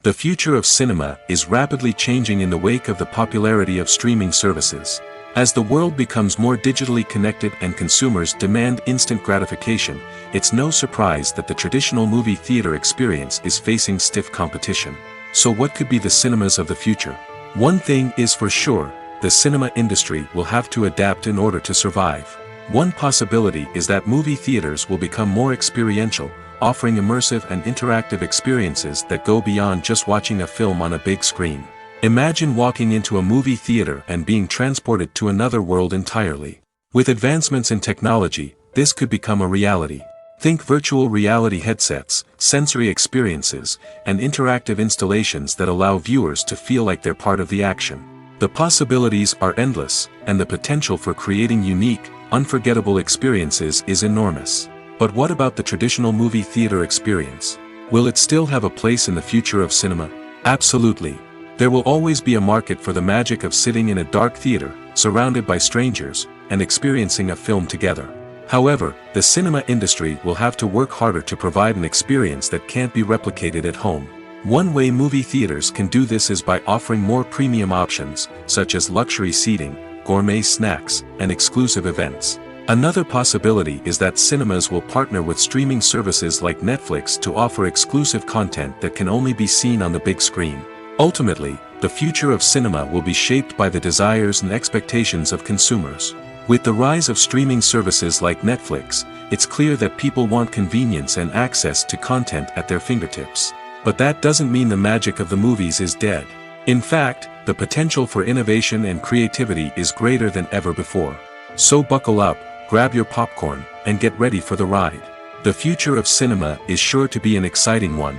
The future of cinema is rapidly changing in the wake of the popularity of streaming services. As the world becomes more digitally connected and consumers demand instant gratification, it's no surprise that the traditional movie theater experience is facing stiff competition. So what could be the cinemas of the future? One thing is for sure, the cinema industry will have to adapt in order to survive. One possibility is that movie theaters will become more experiential, offering immersive and interactive experiences that go beyond just watching a film on a big screen. Imagine walking into a movie theater and being transported to another world entirely. With advancements in technology, this could become a reality. Think virtual reality headsets, sensory experiences, and interactive installations that allow viewers to feel like they're part of the action. The possibilities are endless, and the potential for creating unique, unforgettable experiences is enormous. But what about the traditional movie theater experience? Will it still have a place in the future of cinema? Absolutely. There will always be a market for the magic of sitting in a dark theater, surrounded by strangers, and experiencing a film together. However, the cinema industry will have to work harder to provide an experience that can't be replicated at home. One way movie theaters can do this is by offering more premium options, such as luxury seating, gourmet snacks, and exclusive events. Another possibility is that cinemas will partner with streaming services like Netflix to offer exclusive content that can only be seen on the big screen. Ultimately, the future of cinema will be shaped by the desires and expectations of consumers. With the rise of streaming services like Netflix, it's clear that people want convenience and access to content at their fingertips. But that doesn't mean the magic of the movies is dead. In fact, the potential for innovation and creativity is greater than ever before. So buckle up, grab your popcorn, and get ready for the ride. The future of cinema is sure to be an exciting one.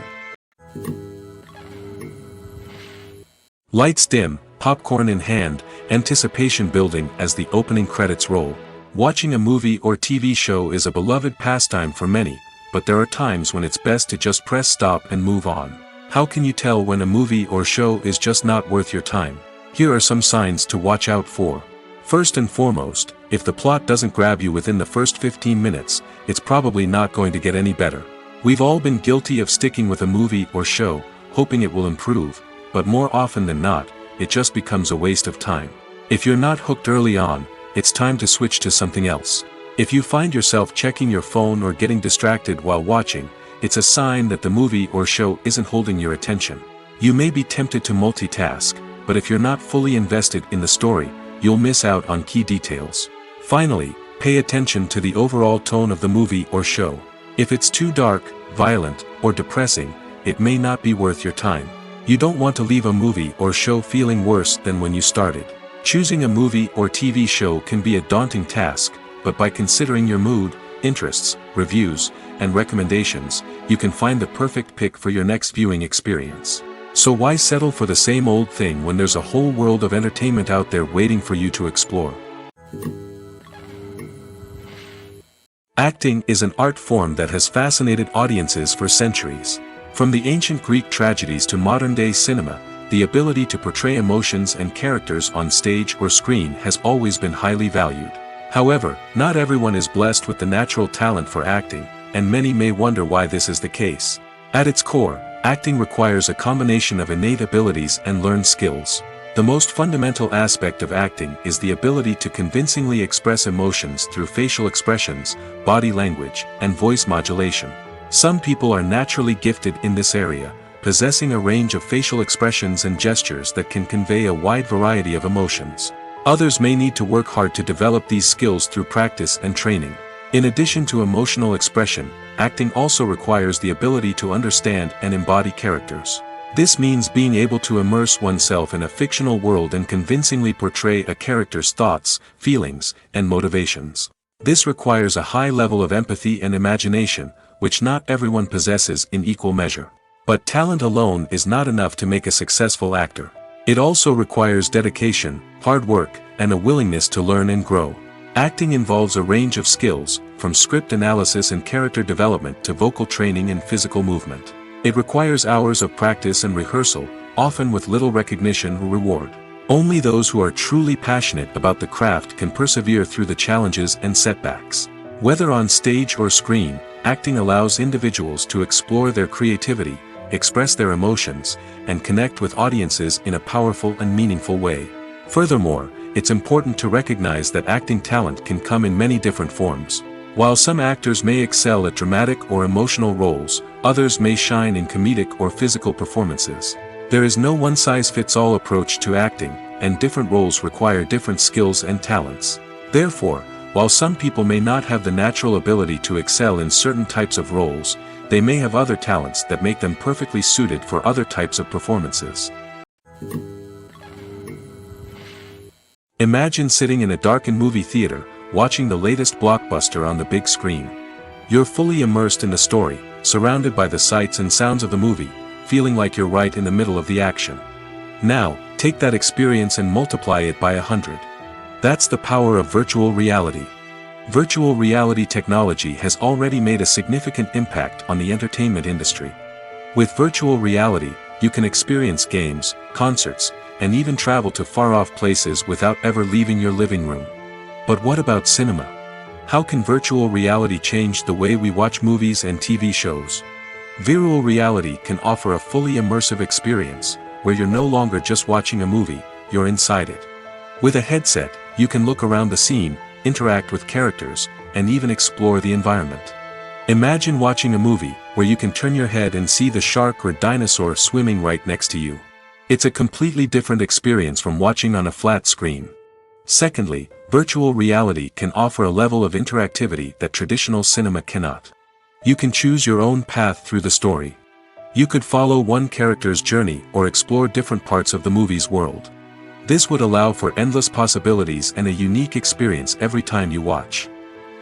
Lights dim, popcorn in hand, anticipation building as the opening credits roll. Watching a movie or TV show is a beloved pastime for many, but there are times when it's best to just press stop and move on. How can you tell when a movie or show is just not worth your time? Here are some signs to watch out for. First and foremost, if the plot doesn't grab you within the first 15 minutes, it's probably not going to get any better. We've all been guilty of sticking with a movie or show, hoping it will improve, but more often than not, it just becomes a waste of time. If you're not hooked early on, it's time to switch to something else. If you find yourself checking your phone or getting distracted while watching, it's a sign that the movie or show isn't holding your attention. You may be tempted to multitask, but if you're not fully invested in the story, you'll miss out on key details. Finally, pay attention to the overall tone of the movie or show. If it's too dark, violent, or depressing, it may not be worth your time. You don't want to leave a movie or show feeling worse than when you started. Choosing a movie or TV show can be a daunting task, but by considering your mood, interests, reviews, and recommendations, you can find the perfect pick for your next viewing experience. So why settle for the same old thing when there's a whole world of entertainment out there waiting for you to explore? Acting is an art form that has fascinated audiences for centuries. From the ancient Greek tragedies to modern-day cinema, the ability to portray emotions and characters on stage or screen has always been highly valued. However, not everyone is blessed with the natural talent for acting, and many may wonder why this is the case. At its core, acting requires a combination of innate abilities and learned skills. The most fundamental aspect of acting is the ability to convincingly express emotions through facial expressions, body language, and voice modulation. Some people are naturally gifted in this area, possessing a range of facial expressions and gestures that can convey a wide variety of emotions. Others may need to work hard to develop these skills through practice and training. In addition to emotional expression, acting also requires the ability to understand and embody characters. This means being able to immerse oneself in a fictional world and convincingly portray a character's thoughts, feelings, and motivations. This requires a high level of empathy and imagination, which not everyone possesses in equal measure. But talent alone is not enough to make a successful actor. It also requires dedication, hard work, and a willingness to learn and grow. Acting involves a range of skills, from script analysis and character development to vocal training and physical movement. It requires hours of practice and rehearsal, often with little recognition or reward. Only those who are truly passionate about the craft can persevere through the challenges and setbacks. Whether on stage or screen, acting allows individuals to explore their creativity, express their emotions, and connect with audiences in a powerful and meaningful way. Furthermore, it's important to recognize that acting talent can come in many different forms. While some actors may excel at dramatic or emotional roles, others may shine in comedic or physical performances. There is no one-size-fits-all approach to acting, and different roles require different skills and talents. Therefore, while some people may not have the natural ability to excel in certain types of roles, they may have other talents that make them perfectly suited for other types of performances. Imagine sitting in a darkened movie theater, watching the latest blockbuster on the big screen. You're fully immersed in the story, surrounded by the sights and sounds of the movie, feeling like you're right in the middle of the action. Now, take that experience and multiply it by 100. That's the power of virtual reality. Virtual reality technology has already made a significant impact on the entertainment industry. With virtual reality, you can experience games, concerts, and even travel to far-off places without ever leaving your living room. But what about cinema? How can virtual reality change the way we watch movies and TV shows? Virtual reality can offer a fully immersive experience, where you're no longer just watching a movie, you're inside it. With a headset, you can look around the scene, interact with characters, and even explore the environment. Imagine watching a movie where you can turn your head and see the shark or dinosaur swimming right next to you. It's a completely different experience from watching on a flat screen. Secondly, virtual reality can offer a level of interactivity that traditional cinema cannot. You can choose your own path through the story. You could follow one character's journey or explore different parts of the movie's world. This would allow for endless possibilities and a unique experience every time you watch.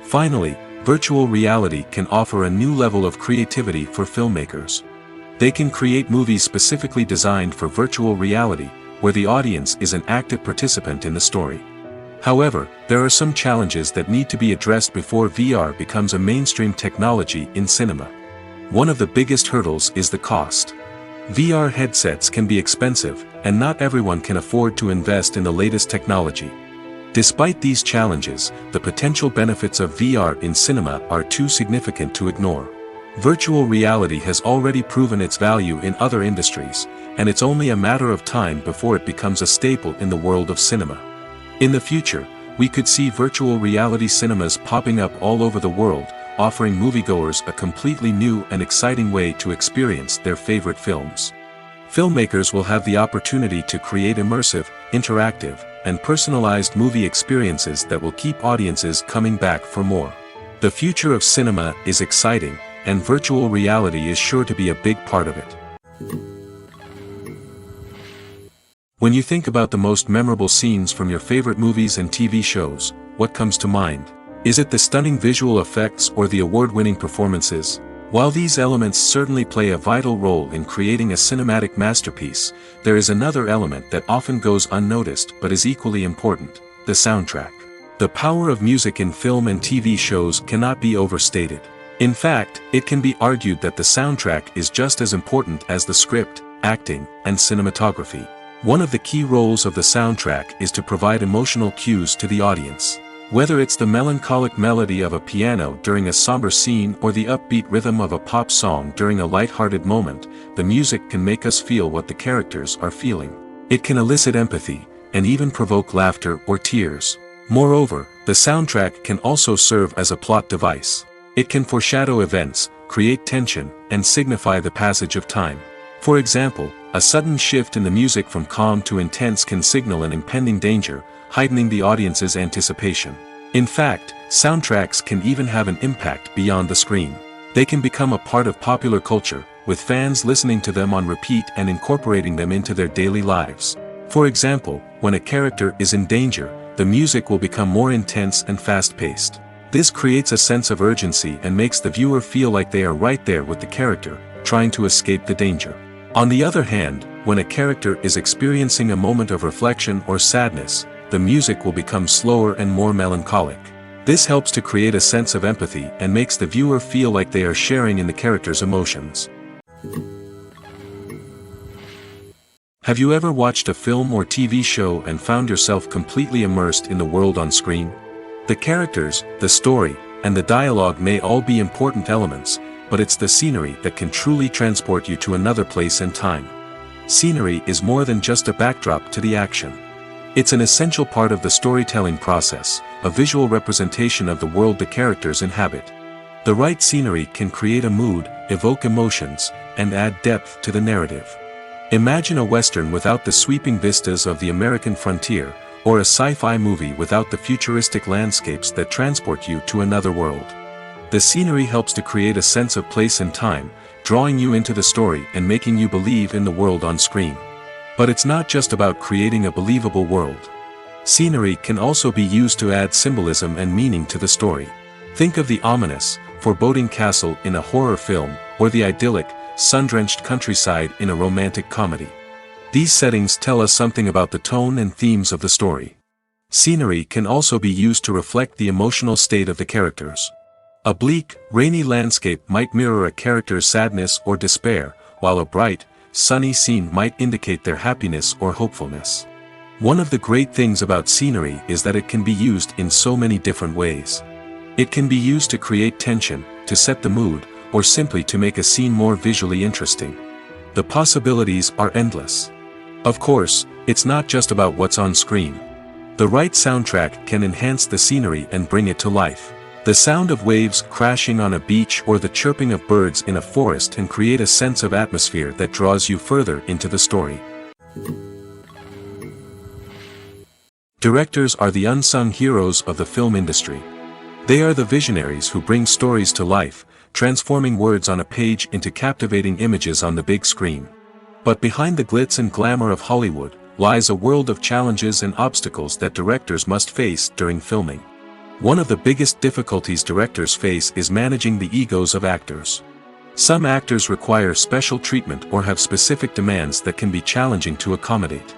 Finally, virtual reality can offer a new level of creativity for filmmakers. They can create movies specifically designed for virtual reality, where the audience is an active participant in the story. However, there are some challenges that need to be addressed before VR becomes a mainstream technology in cinema. One of the biggest hurdles is the cost. VR headsets can be expensive, and not everyone can afford to invest in the latest technology. Despite these challenges, the potential benefits of VR in cinema are too significant to ignore. Virtual reality has already proven its value in other industries, and it's only a matter of time before it becomes a staple in the world of cinema. In the future, we could see virtual reality cinemas popping up all over the world, offering moviegoers a completely new and exciting way to experience their favorite films. Filmmakers will have the opportunity to create immersive, interactive, and personalized movie experiences that will keep audiences coming back for more. The future of cinema is exciting, and virtual reality is sure to be a big part of it. When you think about the most memorable scenes from your favorite movies and TV shows, what comes to mind? Is it the stunning visual effects or the award-winning performances? While these elements certainly play a vital role in creating a cinematic masterpiece, there is another element that often goes unnoticed but is equally important: the soundtrack. The power of music in film and TV shows cannot be overstated. In fact, it can be argued that the soundtrack is just as important as the script, acting, and cinematography. One of the key roles of the soundtrack is to provide emotional cues to the audience. Whether it's the melancholic melody of a piano during a somber scene or the upbeat rhythm of a pop song during a light-hearted moment, the music can make us feel what the characters are feeling. It can elicit empathy, and even provoke laughter or tears. Moreover, the soundtrack can also serve as a plot device. It can foreshadow events, create tension, and signify the passage of time. For example, a sudden shift in the music from calm to intense can signal an impending danger, heightening the audience's anticipation. In fact, soundtracks can even have an impact beyond the screen. They can become a part of popular culture, with fans listening to them on repeat and incorporating them into their daily lives. For example, when a character is in danger, the music will become more intense and fast-paced. This creates a sense of urgency and makes the viewer feel like they are right there with the character, trying to escape the danger. On the other hand, when a character is experiencing a moment of reflection or sadness, the music will become slower and more melancholic. This helps to create a sense of empathy and makes the viewer feel like they are sharing in the character's emotions. Have you ever watched a film or TV show and found yourself completely immersed in the world on screen? The characters, the story, and the dialogue may all be important elements, but it's the scenery that can truly transport you to another place and time. Scenery is more than just a backdrop to the action. It's an essential part of the storytelling process, a visual representation of the world the characters inhabit. The right scenery can create a mood, evoke emotions, and add depth to the narrative. Imagine a Western without the sweeping vistas of the American frontier, or a sci-fi movie without the futuristic landscapes that transport you to another world. The scenery helps to create a sense of place and time, drawing you into the story and making you believe in the world on screen. But it's not just about creating a believable world. Scenery can also be used to add symbolism and meaning to the story. Think of the ominous, foreboding castle in a horror film, or the idyllic, sun-drenched countryside in a romantic comedy. These settings tell us something about the tone and themes of the story. Scenery can also be used to reflect the emotional state of the characters. A bleak, rainy landscape might mirror a character's sadness or despair, while a bright, sunny scene might indicate their happiness or hopefulness. One of the great things about scenery is that it can be used in so many different ways. It can be used to create tension, to set the mood, or simply to make a scene more visually interesting. The possibilities are endless. Of course, it's not just about what's on screen. The right soundtrack can enhance the scenery and bring it to life. The sound of waves crashing on a beach or the chirping of birds in a forest can create a sense of atmosphere that draws you further into the story. Directors are the unsung heroes of the film industry. They are the visionaries who bring stories to life, transforming words on a page into captivating images on the big screen. But behind the glitz and glamour of Hollywood lies a world of challenges and obstacles that directors must face during filming. One of the biggest difficulties directors face is managing the egos of actors. Some actors require special treatment or have specific demands that can be challenging to accommodate.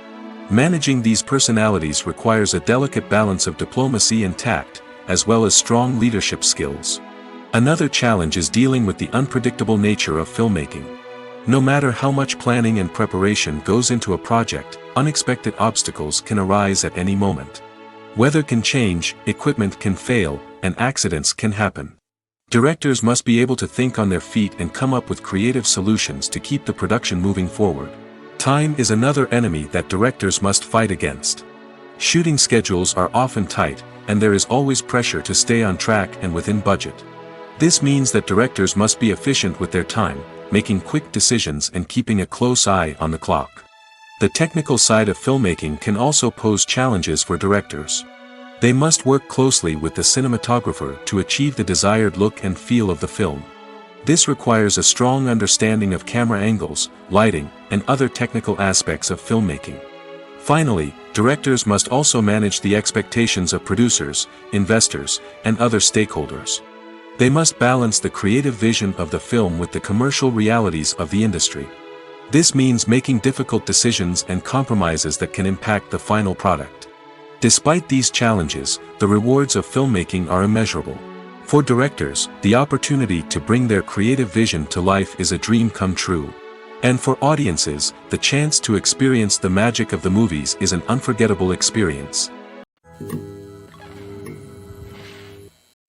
Managing these personalities requires a delicate balance of diplomacy and tact, as well as strong leadership skills. Another challenge is dealing with the unpredictable nature of filmmaking. No matter how much planning and preparation goes into a project, unexpected obstacles can arise at any moment. Weather can change, equipment can fail, and accidents can happen. Directors must be able to think on their feet and come up with creative solutions to keep the production moving forward. Time is another enemy that directors must fight against. Shooting schedules are often tight, and there is always pressure to stay on track and within budget. This means that directors must be efficient with their time, making quick decisions and keeping a close eye on the clock. The technical side of filmmaking can also pose challenges for directors. They must work closely with the cinematographer to achieve the desired look and feel of the film. This requires a strong understanding of camera angles, lighting, and other technical aspects of filmmaking. Finally, directors must also manage the expectations of producers, investors, and other stakeholders. They must balance the creative vision of the film with the commercial realities of the industry. This means making difficult decisions and compromises that can impact the final product. Despite these challenges, the rewards of filmmaking are immeasurable. For directors, the opportunity to bring their creative vision to life is a dream come true. And for audiences, the chance to experience the magic of the movies is an unforgettable experience.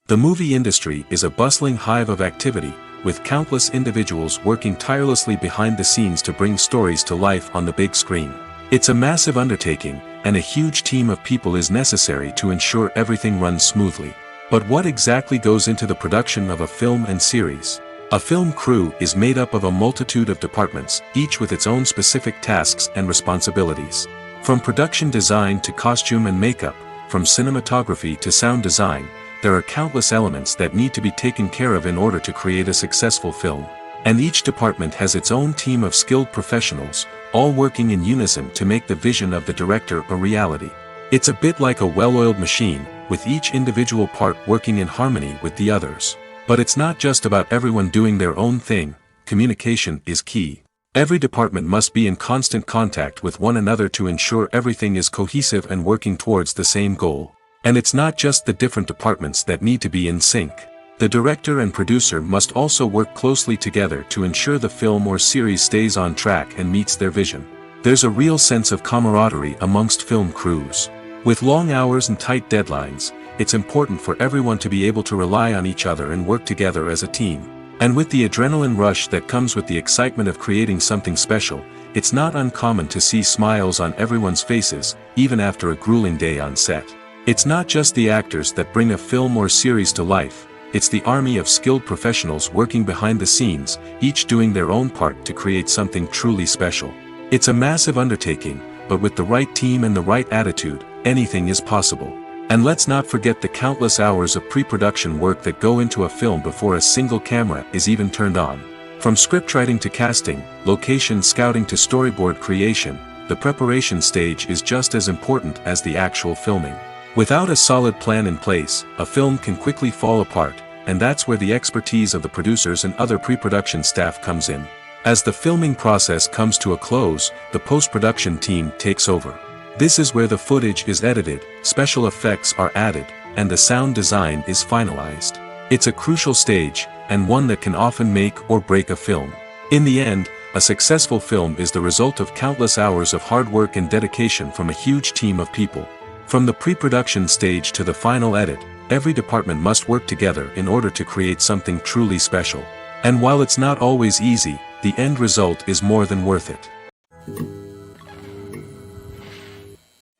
The movie industry is a bustling hive of activity, with countless individuals working tirelessly behind the scenes to bring stories to life on the big screen. It's a massive undertaking, and a huge team of people is necessary to ensure everything runs smoothly. But what exactly goes into the production of a film and series? A film crew is made up of a multitude of departments, each with its own specific tasks and responsibilities. From production design to costume and makeup, from cinematography to sound design, there are countless elements that need to be taken care of in order to create a successful film. And each department has its own team of skilled professionals, all working in unison to make the vision of the director a reality. It's a bit like a well-oiled machine, with each individual part working in harmony with the others. But it's not just about everyone doing their own thing. Communication is key. Every department must be in constant contact with one another to ensure everything is cohesive and working towards the same goal. And it's not just the different departments that need to be in sync. The director and producer must also work closely together to ensure the film or series stays on track and meets their vision. There's a real sense of camaraderie amongst film crews. With long hours and tight deadlines, it's important for everyone to be able to rely on each other and work together as a team. And with the adrenaline rush that comes with the excitement of creating something special, it's not uncommon to see smiles on everyone's faces, even after a grueling day on set. It's not just the actors that bring a film or series to life, it's the army of skilled professionals working behind the scenes, each doing their own part to create something truly special. It's a massive undertaking, but with the right team and the right attitude, anything is possible. And let's not forget the countless hours of pre-production work that go into a film before a single camera is even turned on. From scriptwriting to casting, location scouting to storyboard creation, the preparation stage is just as important as the actual filming. Without a solid plan in place, a film can quickly fall apart, and that's where the expertise of the producers and other pre-production staff comes in. As the filming process comes to a close, the post-production team takes over. This is where the footage is edited, special effects are added, and the sound design is finalized. It's a crucial stage, and one that can often make or break a film. In the end, a successful film is the result of countless hours of hard work and dedication from a huge team of people. From the pre-production stage to the final edit, every department must work together in order to create something truly special. And while it's not always easy, the end result is more than worth it.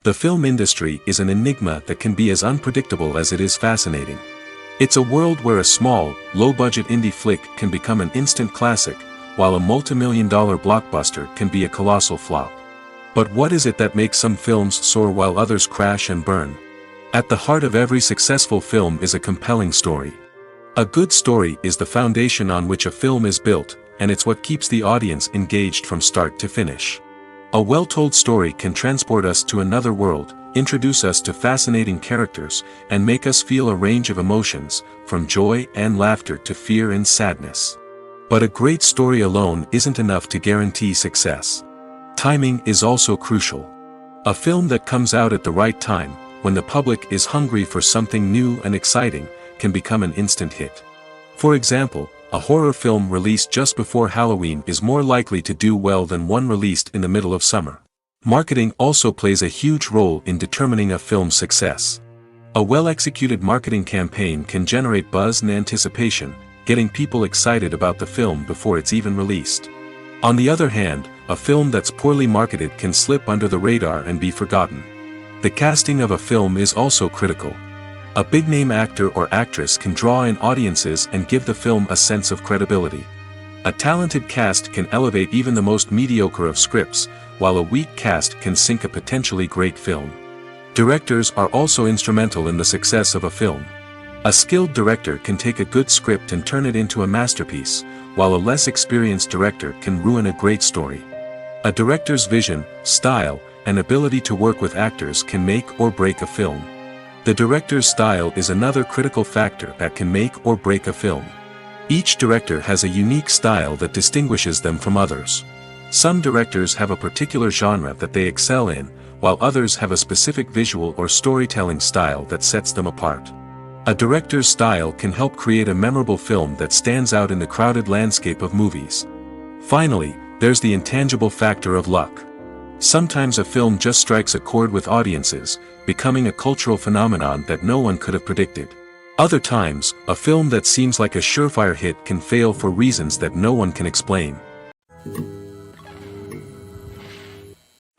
The film industry is an enigma that can be as unpredictable as it is fascinating. It's a world where a small, low-budget indie flick can become an instant classic, while a multi-million-dollar blockbuster can be a colossal flop. But what is it that makes some films soar while others crash and burn? At the heart of every successful film is a compelling story. A good story is the foundation on which a film is built, and it's what keeps the audience engaged from start to finish. A well-told story can transport us to another world, introduce us to fascinating characters, and make us feel a range of emotions, from joy and laughter to fear and sadness. But a great story alone isn't enough to guarantee success. Timing is also crucial. A film that comes out at the right time, when the public is hungry for something new and exciting, can become an instant hit. For example, a horror film released just before Halloween is more likely to do well than one released in the middle of summer. Marketing also plays a huge role in determining a film's success. A well-executed marketing campaign can generate buzz and anticipation, getting people excited about the film before it's even released. On the other hand, a film that's poorly marketed can slip under the radar and be forgotten. The casting of a film is also critical. A big-name actor or actress can draw in audiences and give the film a sense of credibility. A talented cast can elevate even the most mediocre of scripts, while a weak cast can sink a potentially great film. Directors are also instrumental in the success of a film. A skilled director can take a good script and turn it into a masterpiece, while a less experienced director can ruin a great story. A director's vision, style, and ability to work with actors can make or break a film. The director's style is another critical factor that can make or break a film. Each director has a unique style that distinguishes them from others. Some directors have a particular genre that they excel in, while others have a specific visual or storytelling style that sets them apart. A director's style can help create a memorable film that stands out in the crowded landscape of movies. Finally, there's the intangible factor of luck. Sometimes a film just strikes a chord with audiences, becoming a cultural phenomenon that no one could have predicted. Other times, a film that seems like a surefire hit can fail for reasons that no one can explain.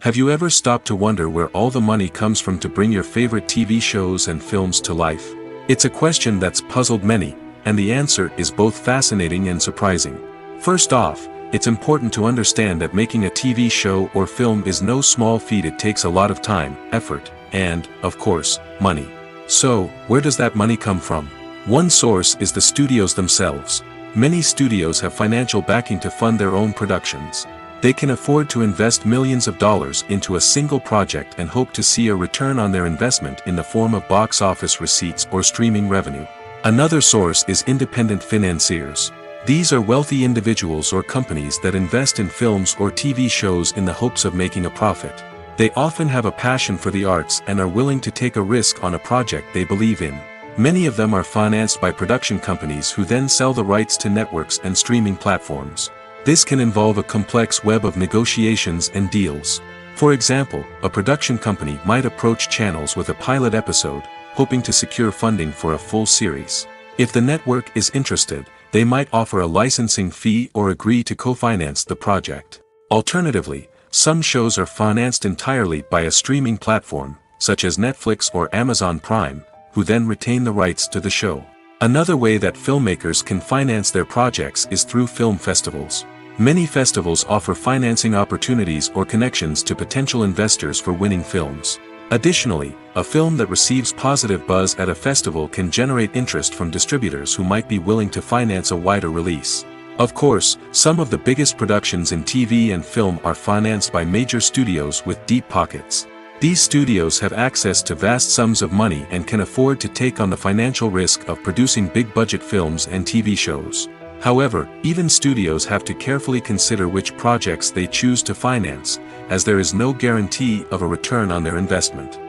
Have you ever stopped to wonder where all the money comes from to bring your favorite TV shows and films to life? It's a question that's puzzled many, and the answer is both fascinating and surprising. First off, it's important to understand that making a TV show or film is no small feat. It takes a lot of time, effort, and, of course, money. So, where does that money come from? One source is the studios themselves. Many studios have financial backing to fund their own productions. They can afford to invest millions of dollars into a single project and hope to see a return on their investment in the form of box office receipts or streaming revenue. Another source is independent financiers. These are wealthy individuals or companies that invest in films or TV shows in the hopes of making a profit. They often have a passion for the arts and are willing to take a risk on a project they believe in. Many of them are financed by production companies who then sell the rights to networks and streaming platforms. This can involve a complex web of negotiations and deals. For example, a production company might approach channels with a pilot episode, hoping to secure funding for a full series. If the network is interested, they might offer a licensing fee or agree to co-finance the project. Alternatively, some shows are financed entirely by a streaming platform, such as Netflix or Amazon Prime, who then retain the rights to the show. Another way that filmmakers can finance their projects is through film festivals. Many festivals offer financing opportunities or connections to potential investors for winning films. Additionally, a film that receives positive buzz at a festival can generate interest from distributors who might be willing to finance a wider release. Of course, some of the biggest productions in TV and film are financed by major studios with deep pockets. These studios have access to vast sums of money and can afford to take on the financial risk of producing big-budget films and TV shows. However, even studios have to carefully consider which projects they choose to finance, as there is no guarantee of a return on their investment.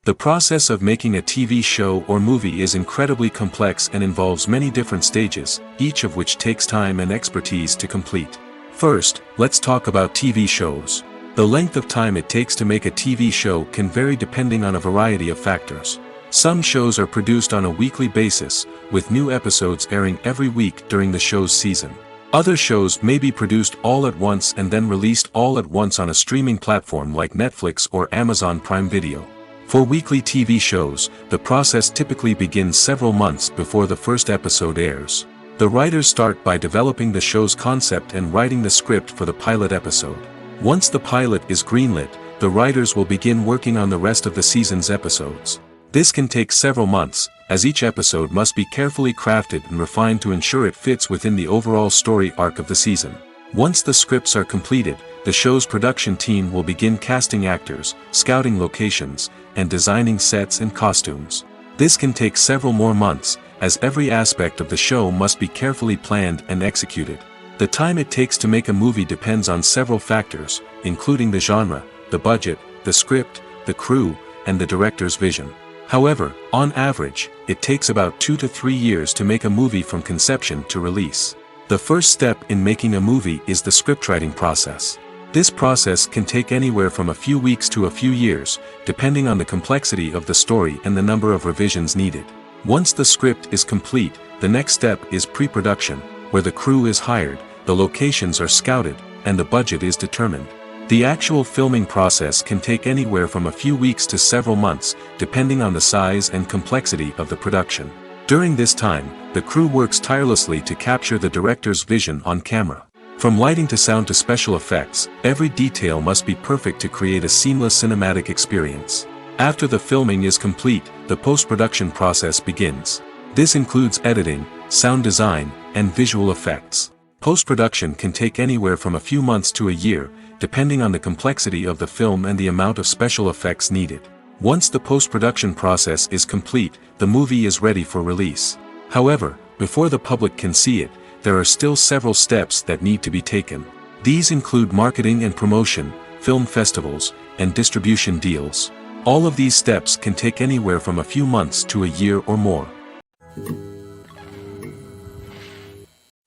The process of making a TV show or movie is incredibly complex and involves many different stages, each of which takes time and expertise to complete. First, let's talk about TV shows. The length of time it takes to make a TV show can vary depending on a variety of factors. Some shows are produced on a weekly basis, with new episodes airing every week during the show's season. Other shows may be produced all at once and then released all at once on a streaming platform like Netflix or Amazon Prime Video. For weekly TV shows, the process typically begins several months before the first episode airs. The writers start by developing the show's concept and writing the script for the pilot episode. Once the pilot is greenlit, the writers will begin working on the rest of the season's episodes. This can take several months, as each episode must be carefully crafted and refined to ensure it fits within the overall story arc of the season. Once the scripts are completed, the show's production team will begin casting actors, scouting locations, and designing sets and costumes. This can take several more months, as every aspect of the show must be carefully planned and executed. The time it takes to make a movie depends on several factors, including the genre, the budget, the script, the crew, and the director's vision. However, on average, it takes about 2 to 3 years to make a movie from conception to release. The first step in making a movie is the scriptwriting process. This process can take anywhere from a few weeks to a few years, depending on the complexity of the story and the number of revisions needed. Once the script is complete, the next step is pre-production, where the crew is hired, the locations are scouted, and the budget is determined. The actual filming process can take anywhere from a few weeks to several months, depending on the size and complexity of the production. During this time, the crew works tirelessly to capture the director's vision on camera. From lighting to sound to special effects, every detail must be perfect to create a seamless cinematic experience. After the filming is complete, the post-production process begins. This includes editing, sound design, and visual effects. Post-production can take anywhere from a few months to a year, depending on the complexity of the film and the amount of special effects needed. Once the post-production process is complete, the movie is ready for release. However, before the public can see it, there are still several steps that need to be taken. These include marketing and promotion, film festivals, and distribution deals. All of these steps can take anywhere from a few months to a year or more.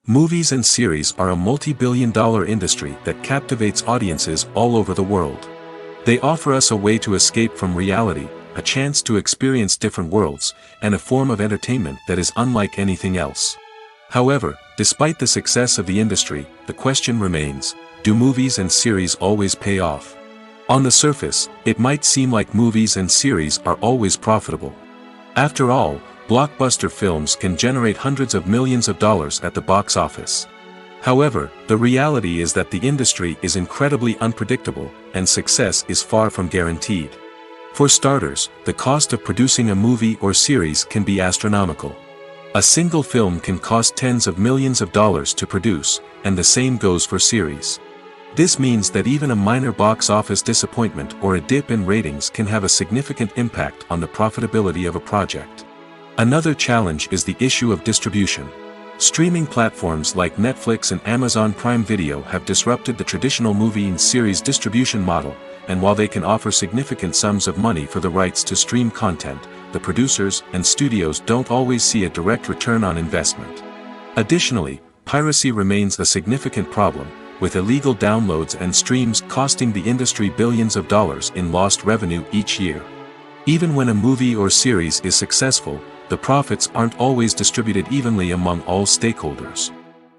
Movies and series are a multi-billion-dollar industry that captivates audiences all over the world. They offer us a way to escape from reality, a chance to experience different worlds, and a form of entertainment that is unlike anything else. However, despite the success of the industry, the question remains, do movies and series always pay off? On the surface, it might seem like movies and series are always profitable. After all, blockbuster films can generate hundreds of millions of dollars at the box office. However, the reality is that the industry is incredibly unpredictable, and success is far from guaranteed. For starters, the cost of producing a movie or series can be astronomical. A single film can cost tens of millions of dollars to produce, and the same goes for series. This means that even a minor box office disappointment or a dip in ratings can have a significant impact on the profitability of a project. Another challenge is the issue of distribution. Streaming platforms like Netflix and Amazon Prime Video have disrupted the traditional movie and series distribution model, and while they can offer significant sums of money for the rights to stream content, the producers and studios don't always see a direct return on investment. Additionally, piracy remains a significant problem, with illegal downloads and streams costing the industry billions of dollars in lost revenue each year. Even when a movie or series is successful, the profits aren't always distributed evenly among all stakeholders.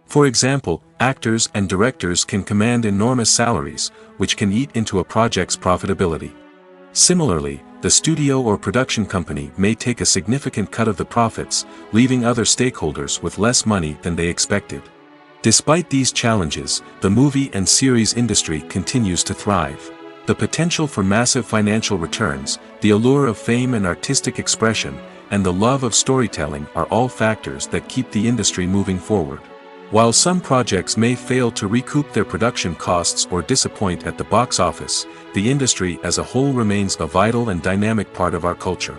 For example, actors and directors can command enormous salaries, which can eat into a project's profitability. Similarly, the studio or production company may take a significant cut of the profits, leaving other stakeholders with less money than they expected. Despite these challenges, the movie and series industry continues to thrive. The potential for massive financial returns, the allure of fame and artistic expression, and the love of storytelling are all factors that keep the industry moving forward. While some projects may fail to recoup their production costs or disappoint at the box office, the industry as a whole remains a vital and dynamic part of our culture.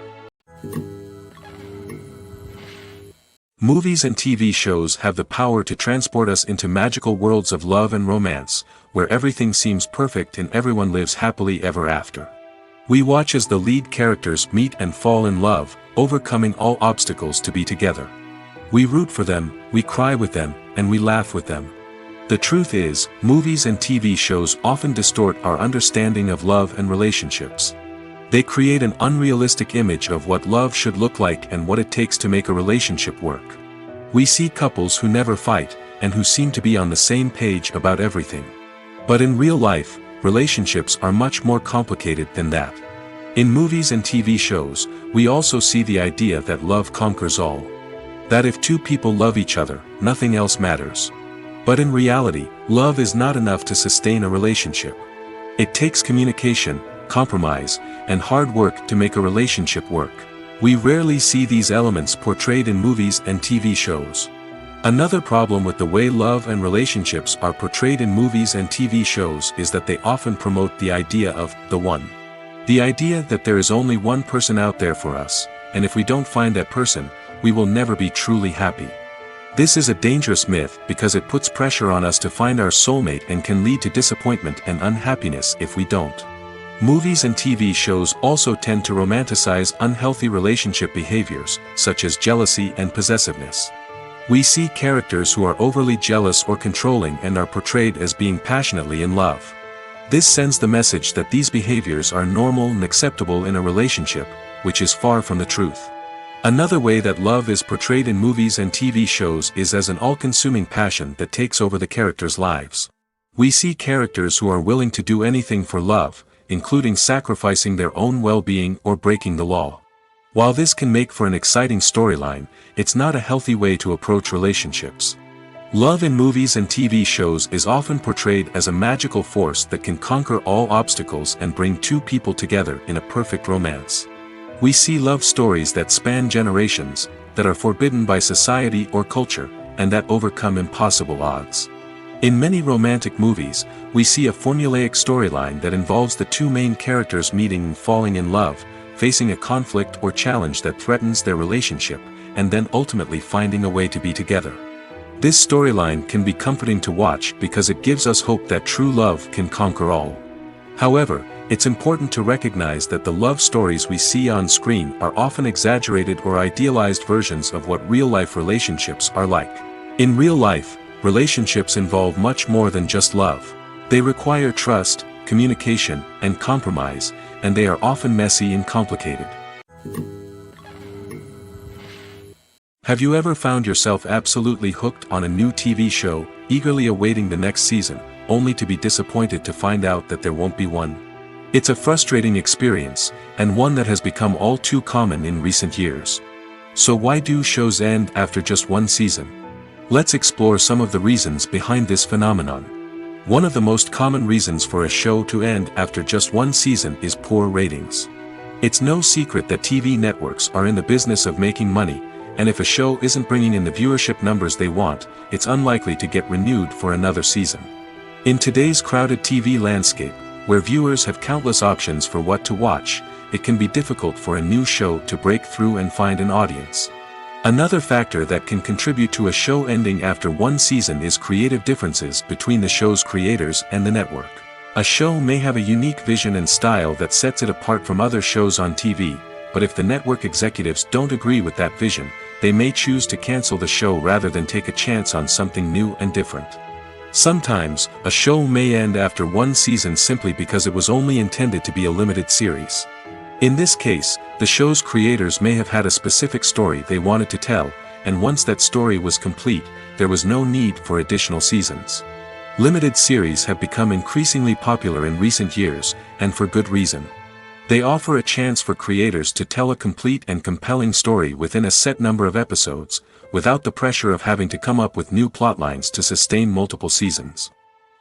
Movies and TV shows have the power to transport us into magical worlds of love and romance, where everything seems perfect and everyone lives happily ever after. We watch as the lead characters meet and fall in love, overcoming all obstacles to be together. We root for them, we cry with them, and we laugh with them. The truth is, movies and TV shows often distort our understanding of love and relationships. They create an unrealistic image of what love should look like and what it takes to make a relationship work. We see couples who never fight, and who seem to be on the same page about everything. But in real life, relationships are much more complicated than that. In movies and TV shows, we also see the idea that love conquers all. That if two people love each other, nothing else matters. But in reality, love is not enough to sustain a relationship. It takes communication, compromise, and hard work to make a relationship work. We rarely see these elements portrayed in movies and TV shows. Another problem with the way love and relationships are portrayed in movies and TV shows is that they often promote the idea of the one. The idea that there is only one person out there for us, and if we don't find that person, we will never be truly happy. This is a dangerous myth because it puts pressure on us to find our soulmate and can lead to disappointment and unhappiness if we don't. Movies and TV shows also tend to romanticize unhealthy relationship behaviors, such as jealousy and possessiveness. We see characters who are overly jealous or controlling and are portrayed as being passionately in love. This sends the message that these behaviors are normal and acceptable in a relationship, which is far from the truth. Another way that love is portrayed in movies and TV shows is as an all-consuming passion that takes over the characters' lives. We see characters who are willing to do anything for love, including sacrificing their own well-being or breaking the law. While this can make for an exciting storyline, it's not a healthy way to approach relationships. Love in movies and TV shows is often portrayed as a magical force that can conquer all obstacles and bring two people together in a perfect romance. We see love stories that span generations, that are forbidden by society or culture, and that overcome impossible odds. In many romantic movies, we see a formulaic storyline that involves the two main characters meeting and falling in love, facing a conflict or challenge that threatens their relationship, and then ultimately finding a way to be together. This storyline can be comforting to watch because it gives us hope that true love can conquer all. However, it's important to recognize that the love stories we see on screen are often exaggerated or idealized versions of what real-life relationships are like. In real life, relationships involve much more than just love. They require trust, communication, and compromise, and they are often messy and complicated. Have you ever found yourself absolutely hooked on a new TV show, eagerly awaiting the next season, only to be disappointed to find out that there won't be one? It's a frustrating experience, and one that has become all too common in recent years. So why do shows end after just one season? Let's explore some of the reasons behind this phenomenon. One of the most common reasons for a show to end after just one season is poor ratings. It's no secret that TV networks are in the business of making money, and if a show isn't bringing in the viewership numbers they want, it's unlikely to get renewed for another season. In today's crowded TV landscape, where viewers have countless options for what to watch, it can be difficult for a new show to break through and find an audience. Another factor that can contribute to a show ending after one season is creative differences between the show's creators and the network. A show may have a unique vision and style that sets it apart from other shows on TV, but if the network executives don't agree with that vision, they may choose to cancel the show rather than take a chance on something new and different. Sometimes, a show may end after one season simply because it was only intended to be a limited series. In this case, the show's creators may have had a specific story they wanted to tell, and once that story was complete, there was no need for additional seasons. Limited series have become increasingly popular in recent years, and for good reason. They offer a chance for creators to tell a complete and compelling story within a set number of episodes, without the pressure of having to come up with new plotlines to sustain multiple seasons.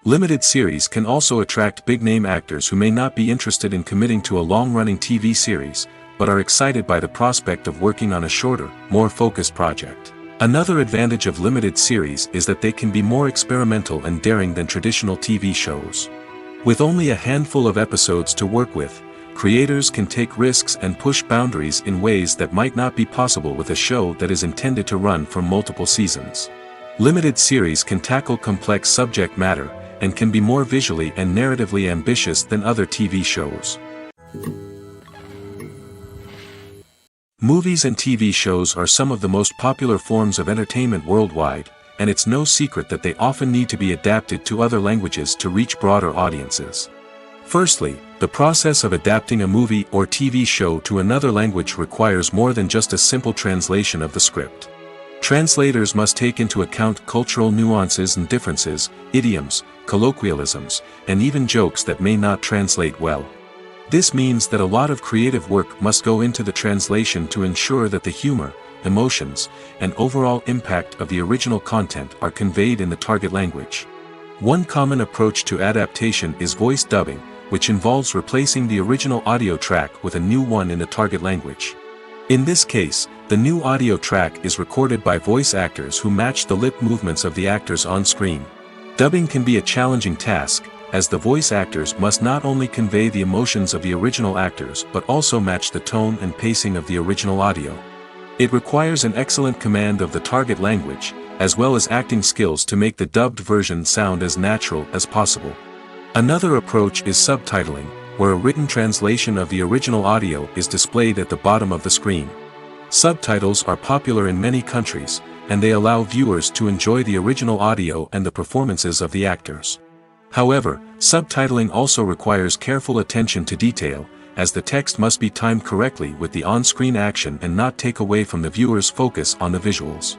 Limited series can also attract big-name actors who may not be interested in committing to a long-running TV series, but are excited by the prospect of working on a shorter, more focused project. Another advantage of limited series is that they can be more experimental and daring than traditional TV shows. With only a handful of episodes to work with, creators can take risks and push boundaries in ways that might not be possible with a show that is intended to run for multiple seasons. Limited series can tackle complex subject matter, and can be more visually and narratively ambitious than other TV shows. Movies and TV shows are some of the most popular forms of entertainment worldwide, and it's no secret that they often need to be adapted to other languages to reach broader audiences. Firstly, the process of adapting a movie or TV show to another language requires more than just a simple translation of the script. Translators must take into account cultural nuances and differences, idioms, colloquialisms, and even jokes that may not translate well. This means that a lot of creative work must go into the translation to ensure that the humor, emotions, and overall impact of the original content are conveyed in the target language. One common approach to adaptation is voice dubbing, which involves replacing the original audio track with a new one in the target language. In this case, the new audio track is recorded by voice actors who match the lip movements of the actors on screen. Dubbing can be a challenging task, as the voice actors must not only convey the emotions of the original actors but also match the tone and pacing of the original audio. It requires an excellent command of the target language, as well as acting skills to make the dubbed version sound as natural as possible. Another approach is subtitling, where a written translation of the original audio is displayed at the bottom of the screen. Subtitles are popular in many countries, and they allow viewers to enjoy the original audio and the performances of the actors. However, subtitling also requires careful attention to detail, as the text must be timed correctly with the on-screen action and not take away from the viewer's focus on the visuals.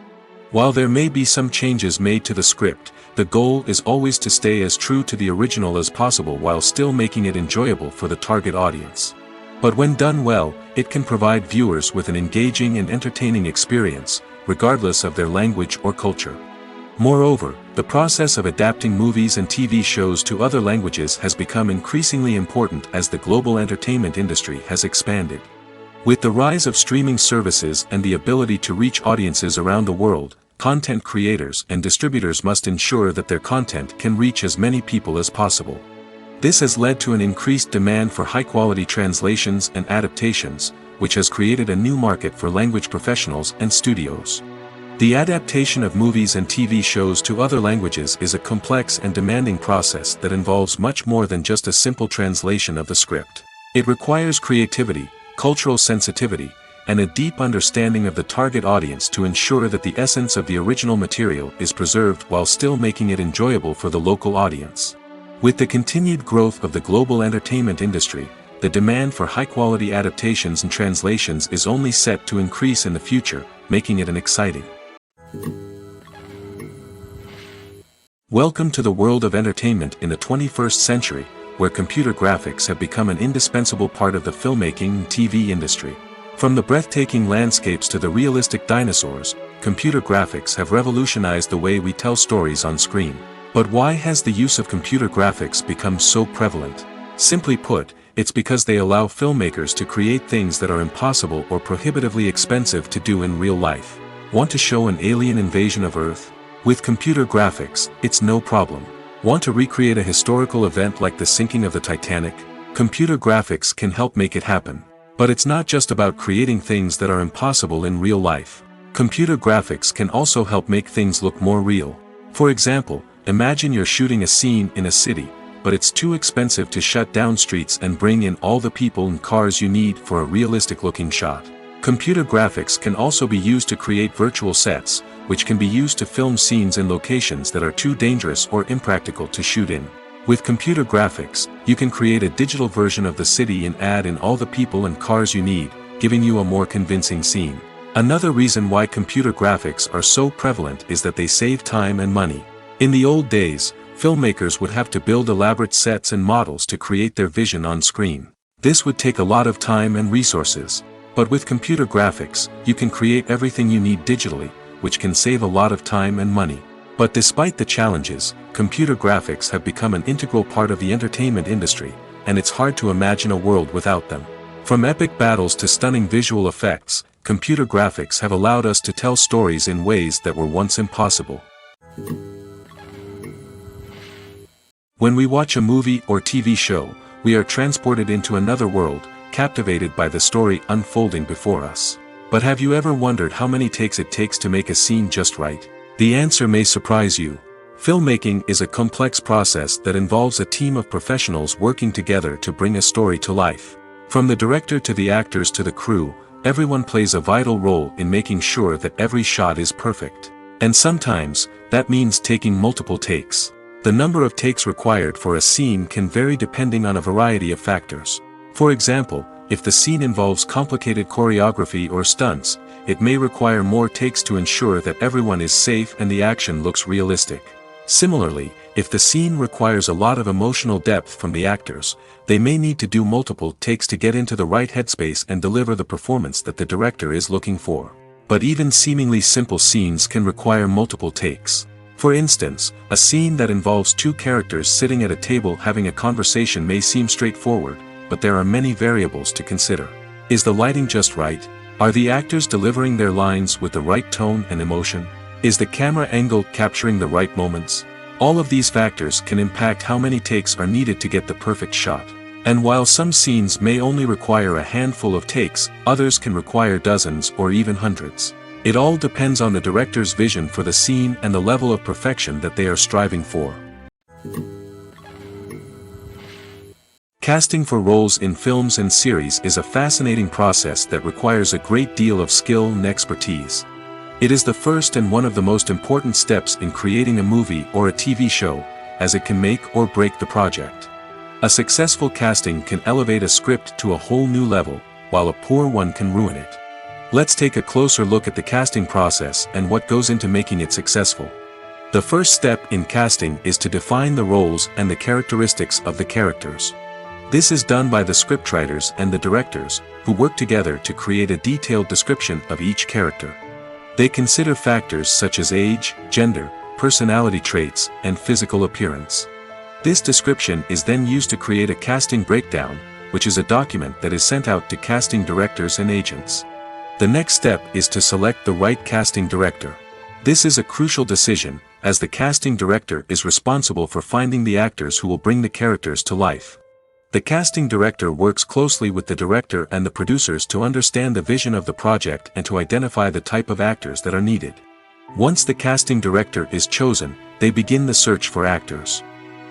While there may be some changes made to the script, the goal is always to stay as true to the original as possible while still making it enjoyable for the target audience. But when done well, it can provide viewers with an engaging and entertaining experience, regardless of their language or culture. Moreover, the process of adapting movies and TV shows to other languages has become increasingly important as the global entertainment industry has expanded. With the rise of streaming services and the ability to reach audiences around the world, content creators and distributors must ensure that their content can reach as many people as possible. This has led to an increased demand for high-quality translations and adaptations, which has created a new market for language professionals and studios. The adaptation of movies and TV shows to other languages is a complex and demanding process that involves much more than just a simple translation of the script. It requires creativity, cultural sensitivity, and a deep understanding of the target audience to ensure that the essence of the original material is preserved while still making it enjoyable for the local audience. With the continued growth of the global entertainment industry, the demand for high-quality adaptations and translations is only set to increase in the future, making it an exciting. Welcome to the world of entertainment in the 21st century, where computer graphics have become an indispensable part of the filmmaking and TV industry. From the breathtaking landscapes to the realistic dinosaurs, computer graphics have revolutionized the way we tell stories on screen. But why has the use of computer graphics become so prevalent? Simply put, it's because they allow filmmakers to create things that are impossible or prohibitively expensive to do in real life. Want to show an alien invasion of Earth? With computer graphics, it's no problem. Want to recreate a historical event like the sinking of the Titanic? Computer graphics can help make it happen. But it's not just about creating things that are impossible in real life. Computer graphics can also help make things look more real. For example, imagine you're shooting a scene in a city, but it's too expensive to shut down streets and bring in all the people and cars you need for a realistic-looking shot. Computer graphics can also be used to create virtual sets, which can be used to film scenes in locations that are too dangerous or impractical to shoot in. With computer graphics, you can create a digital version of the city and add in all the people and cars you need, giving you a more convincing scene. Another reason why computer graphics are so prevalent is that they save time and money. In the old days, filmmakers would have to build elaborate sets and models to create their vision on screen. This would take a lot of time and resources. But with computer graphics, you can create everything you need digitally, which can save a lot of time and money. But despite the challenges, computer graphics have become an integral part of the entertainment industry, and it's hard to imagine a world without them. From epic battles to stunning visual effects, computer graphics have allowed us to tell stories in ways that were once impossible. When we watch a movie or TV show, we are transported into another world, captivated by the story unfolding before us. But have you ever wondered how many takes it takes to make a scene just right? The answer may surprise you. Filmmaking is a complex process that involves a team of professionals working together to bring a story to life. From the director to the actors to the crew, everyone plays a vital role in making sure that every shot is perfect. And sometimes, that means taking multiple takes. The number of takes required for a scene can vary depending on a variety of factors. For example, if the scene involves complicated choreography or stunts, it may require more takes to ensure that everyone is safe and the action looks realistic. Similarly, if the scene requires a lot of emotional depth from the actors, they may need to do multiple takes to get into the right headspace and deliver the performance that the director is looking for. But even seemingly simple scenes can require multiple takes. For instance, a scene that involves two characters sitting at a table having a conversation may seem straightforward, but there are many variables to consider. Is the lighting just right? Are the actors delivering their lines with the right tone and emotion? Is the camera angle capturing the right moments? All of these factors can impact how many takes are needed to get the perfect shot. And while some scenes may only require a handful of takes, others can require dozens or even hundreds. It all depends on the director's vision for the scene and the level of perfection that they are striving for. Casting for roles in films and series is a fascinating process that requires a great deal of skill and expertise. It is the first and one of the most important steps in creating a movie or a TV show, as it can make or break the project. A successful casting can elevate a script to a whole new level, while a poor one can ruin it. Let's take a closer look at the casting process and what goes into making it successful. The first step in casting is to define the roles and the characteristics of the characters. This is done by the scriptwriters and the directors, who work together to create a detailed description of each character. They consider factors such as age, gender, personality traits, and physical appearance. This description is then used to create a casting breakdown, which is a document that is sent out to casting directors and agents. The next step is to select the right casting director. This is a crucial decision, as the casting director is responsible for finding the actors who will bring the characters to life. The casting director works closely with the director and the producers to understand the vision of the project and to identify the type of actors that are needed. Once the casting director is chosen, they begin the search for actors.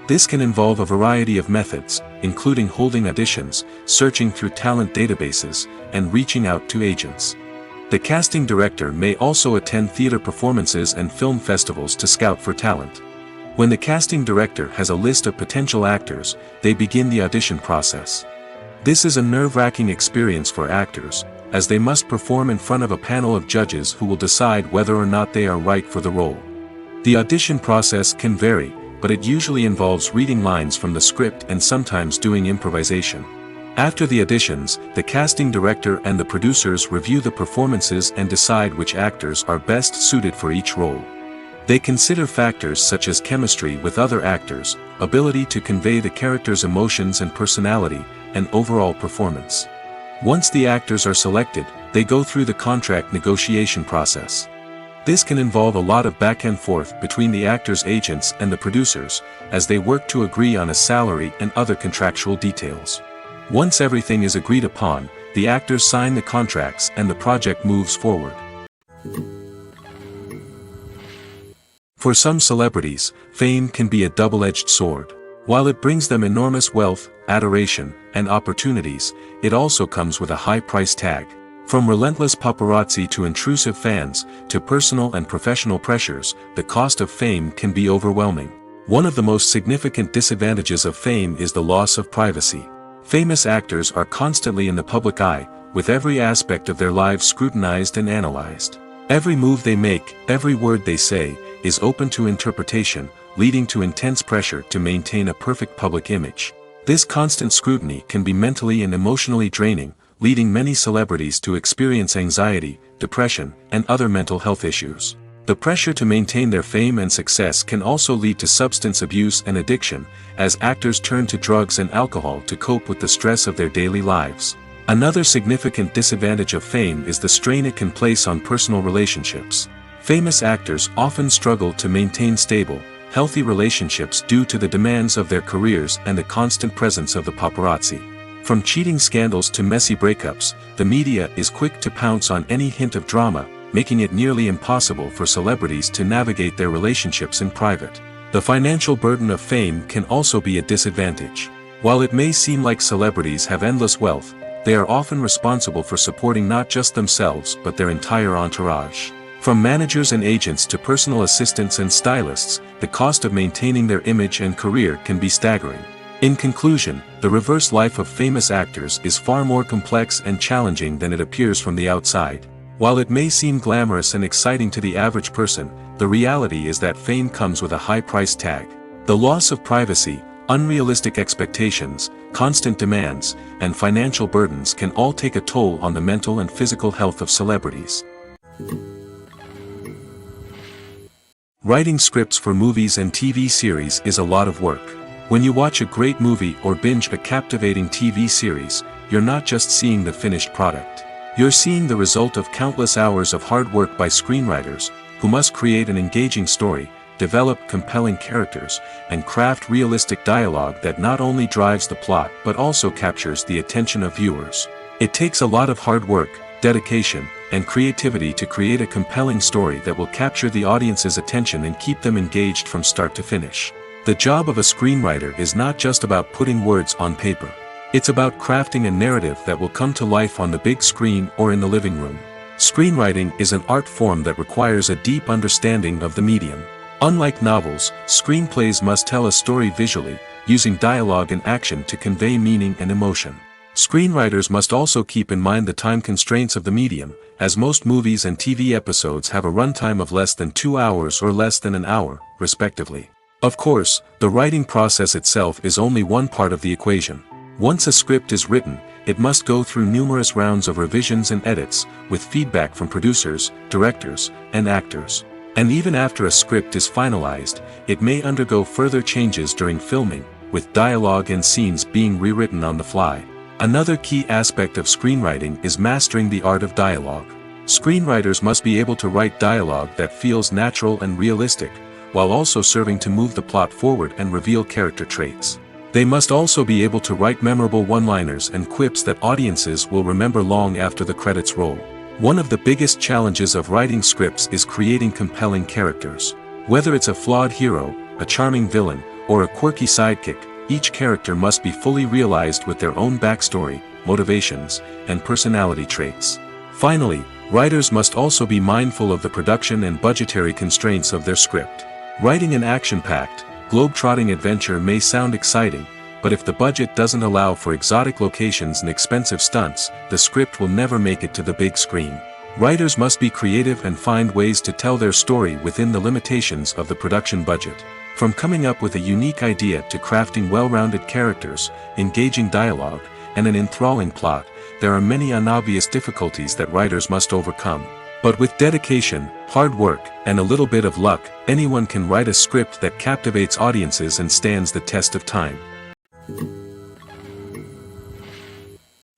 This can involve a variety of methods, including holding auditions, searching through talent databases, and reaching out to agents. The casting director may also attend theater performances and film festivals to scout for talent. When the casting director has a list of potential actors, they begin the audition process. This is a nerve-wracking experience for actors, as they must perform in front of a panel of judges who will decide whether or not they are right for the role. The audition process can vary, but it usually involves reading lines from the script and sometimes doing improvisation. After the auditions, the casting director and the producers review the performances and decide which actors are best suited for each role. They consider factors such as chemistry with other actors, ability to convey the character's emotions and personality, and overall performance. Once the actors are selected, they go through the contract negotiation process. This can involve a lot of back and forth between the actors' agents and the producers, as they work to agree on a salary and other contractual details. Once everything is agreed upon, the actors sign the contracts and the project moves forward. For some celebrities, fame can be a double-edged sword. While it brings them enormous wealth, adoration, and opportunities, it also comes with a high price tag. From relentless paparazzi to intrusive fans, to personal and professional pressures, the cost of fame can be overwhelming. One of the most significant disadvantages of fame is the loss of privacy. Famous actors are constantly in the public eye, with every aspect of their lives scrutinized and analyzed. Every move they make, every word they say, is open to interpretation, leading to intense pressure to maintain a perfect public image. This constant scrutiny can be mentally and emotionally draining, leading many celebrities to experience anxiety, depression, and other mental health issues. The pressure to maintain their fame and success can also lead to substance abuse and addiction, as actors turn to drugs and alcohol to cope with the stress of their daily lives. Another significant disadvantage of fame is the strain it can place on personal relationships. Famous actors often struggle to maintain stable, healthy relationships due to the demands of their careers and the constant presence of the paparazzi. From cheating scandals to messy breakups, the media is quick to pounce on any hint of drama, making it nearly impossible for celebrities to navigate their relationships in private. The financial burden of fame can also be a disadvantage. While it may seem like celebrities have endless wealth, they are often responsible for supporting not just themselves but their entire entourage. From managers and agents to personal assistants and stylists, the cost of maintaining their image and career can be staggering. In conclusion, the reverse life of famous actors is far more complex and challenging than it appears from the outside. While it may seem glamorous and exciting to the average person, the reality is that fame comes with a high price tag. The loss of privacy, unrealistic expectations, constant demands, and financial burdens can all take a toll on the mental and physical health of celebrities. Writing scripts for movies and TV series is a lot of work. When you watch a great movie or binge a captivating TV series, you're not just seeing the finished product. You're seeing the result of countless hours of hard work by screenwriters, who must create an engaging story, develop compelling characters, and craft realistic dialogue that not only drives the plot but also captures the attention of viewers. It takes a lot of hard work, dedication, and creativity to create a compelling story that will capture the audience's attention and keep them engaged from start to finish. The job of a screenwriter is not just about putting words on paper. It's about crafting a narrative that will come to life on the big screen or in the living room. Screenwriting is an art form that requires a deep understanding of the medium. Unlike novels, screenplays must tell a story visually, using dialogue and action to convey meaning and emotion. Screenwriters must also keep in mind the time constraints of the medium, as most movies and TV episodes have a runtime of less than 2 hours or less than an hour, respectively. Of course, the writing process itself is only one part of the equation. Once a script is written, it must go through numerous rounds of revisions and edits, with feedback from producers, directors, and actors. And even after a script is finalized, it may undergo further changes during filming, with dialogue and scenes being rewritten on the fly. Another key aspect of screenwriting is mastering the art of dialogue. Screenwriters must be able to write dialogue that feels natural and realistic, while also serving to move the plot forward and reveal character traits. They must also be able to write memorable one-liners and quips that audiences will remember long after the credits roll. One of the biggest challenges of writing scripts is creating compelling characters. Whether it's a flawed hero, a charming villain, or a quirky sidekick, each character must be fully realized with their own backstory, motivations, and personality traits. Finally, writers must also be mindful of the production and budgetary constraints of their script. Writing an action-packed, globe-trotting adventure may sound exciting, but if the budget doesn't allow for exotic locations and expensive stunts, the script will never make it to the big screen. Writers must be creative and find ways to tell their story within the limitations of the production budget. From coming up with a unique idea to crafting well-rounded characters, engaging dialogue, and an enthralling plot, there are many unobvious difficulties that writers must overcome. But with dedication, hard work, and a little bit of luck, anyone can write a script that captivates audiences and stands the test of time.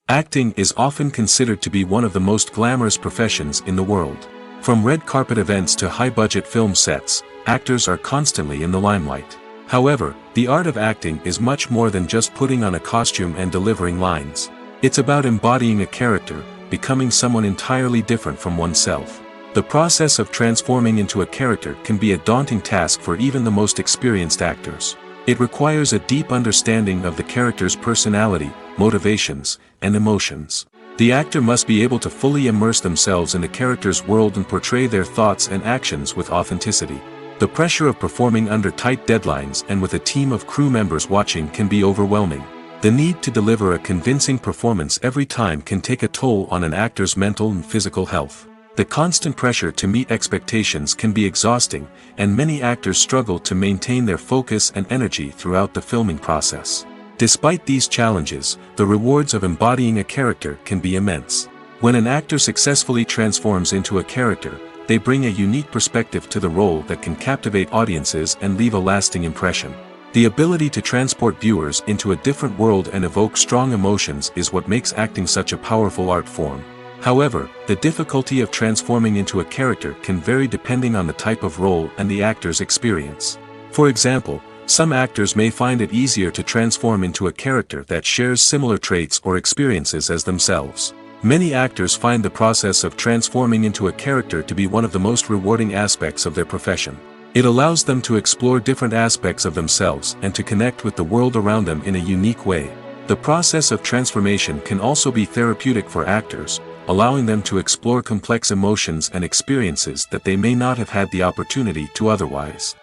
Acting is often considered to be one of the most glamorous professions in the world. From red carpet events to high-budget film sets, actors are constantly in the limelight. However, the art of acting is much more than just putting on a costume and delivering lines. It's about embodying a character, becoming someone entirely different from oneself. The process of transforming into a character can be a daunting task for even the most experienced actors. It requires a deep understanding of the character's personality, motivations, and emotions. The actor must be able to fully immerse themselves in the character's world and portray their thoughts and actions with authenticity. The pressure of performing under tight deadlines and with a team of crew members watching can be overwhelming. The need to deliver a convincing performance every time can take a toll on an actor's mental and physical health. The constant pressure to meet expectations can be exhausting, and many actors struggle to maintain their focus and energy throughout the filming process. Despite these challenges, the rewards of embodying a character can be immense. When an actor successfully transforms into a character, they bring a unique perspective to the role that can captivate audiences and leave a lasting impression. The ability to transport viewers into a different world and evoke strong emotions is what makes acting such a powerful art form. However, the difficulty of transforming into a character can vary depending on the type of role and the actor's experience. For example, some actors may find it easier to transform into a character that shares similar traits or experiences as themselves. Many actors find the process of transforming into a character to be one of the most rewarding aspects of their profession. It allows them to explore different aspects of themselves and to connect with the world around them in a unique way. The process of transformation can also be therapeutic for actors, allowing them to explore complex emotions and experiences that they may not have had the opportunity to otherwise.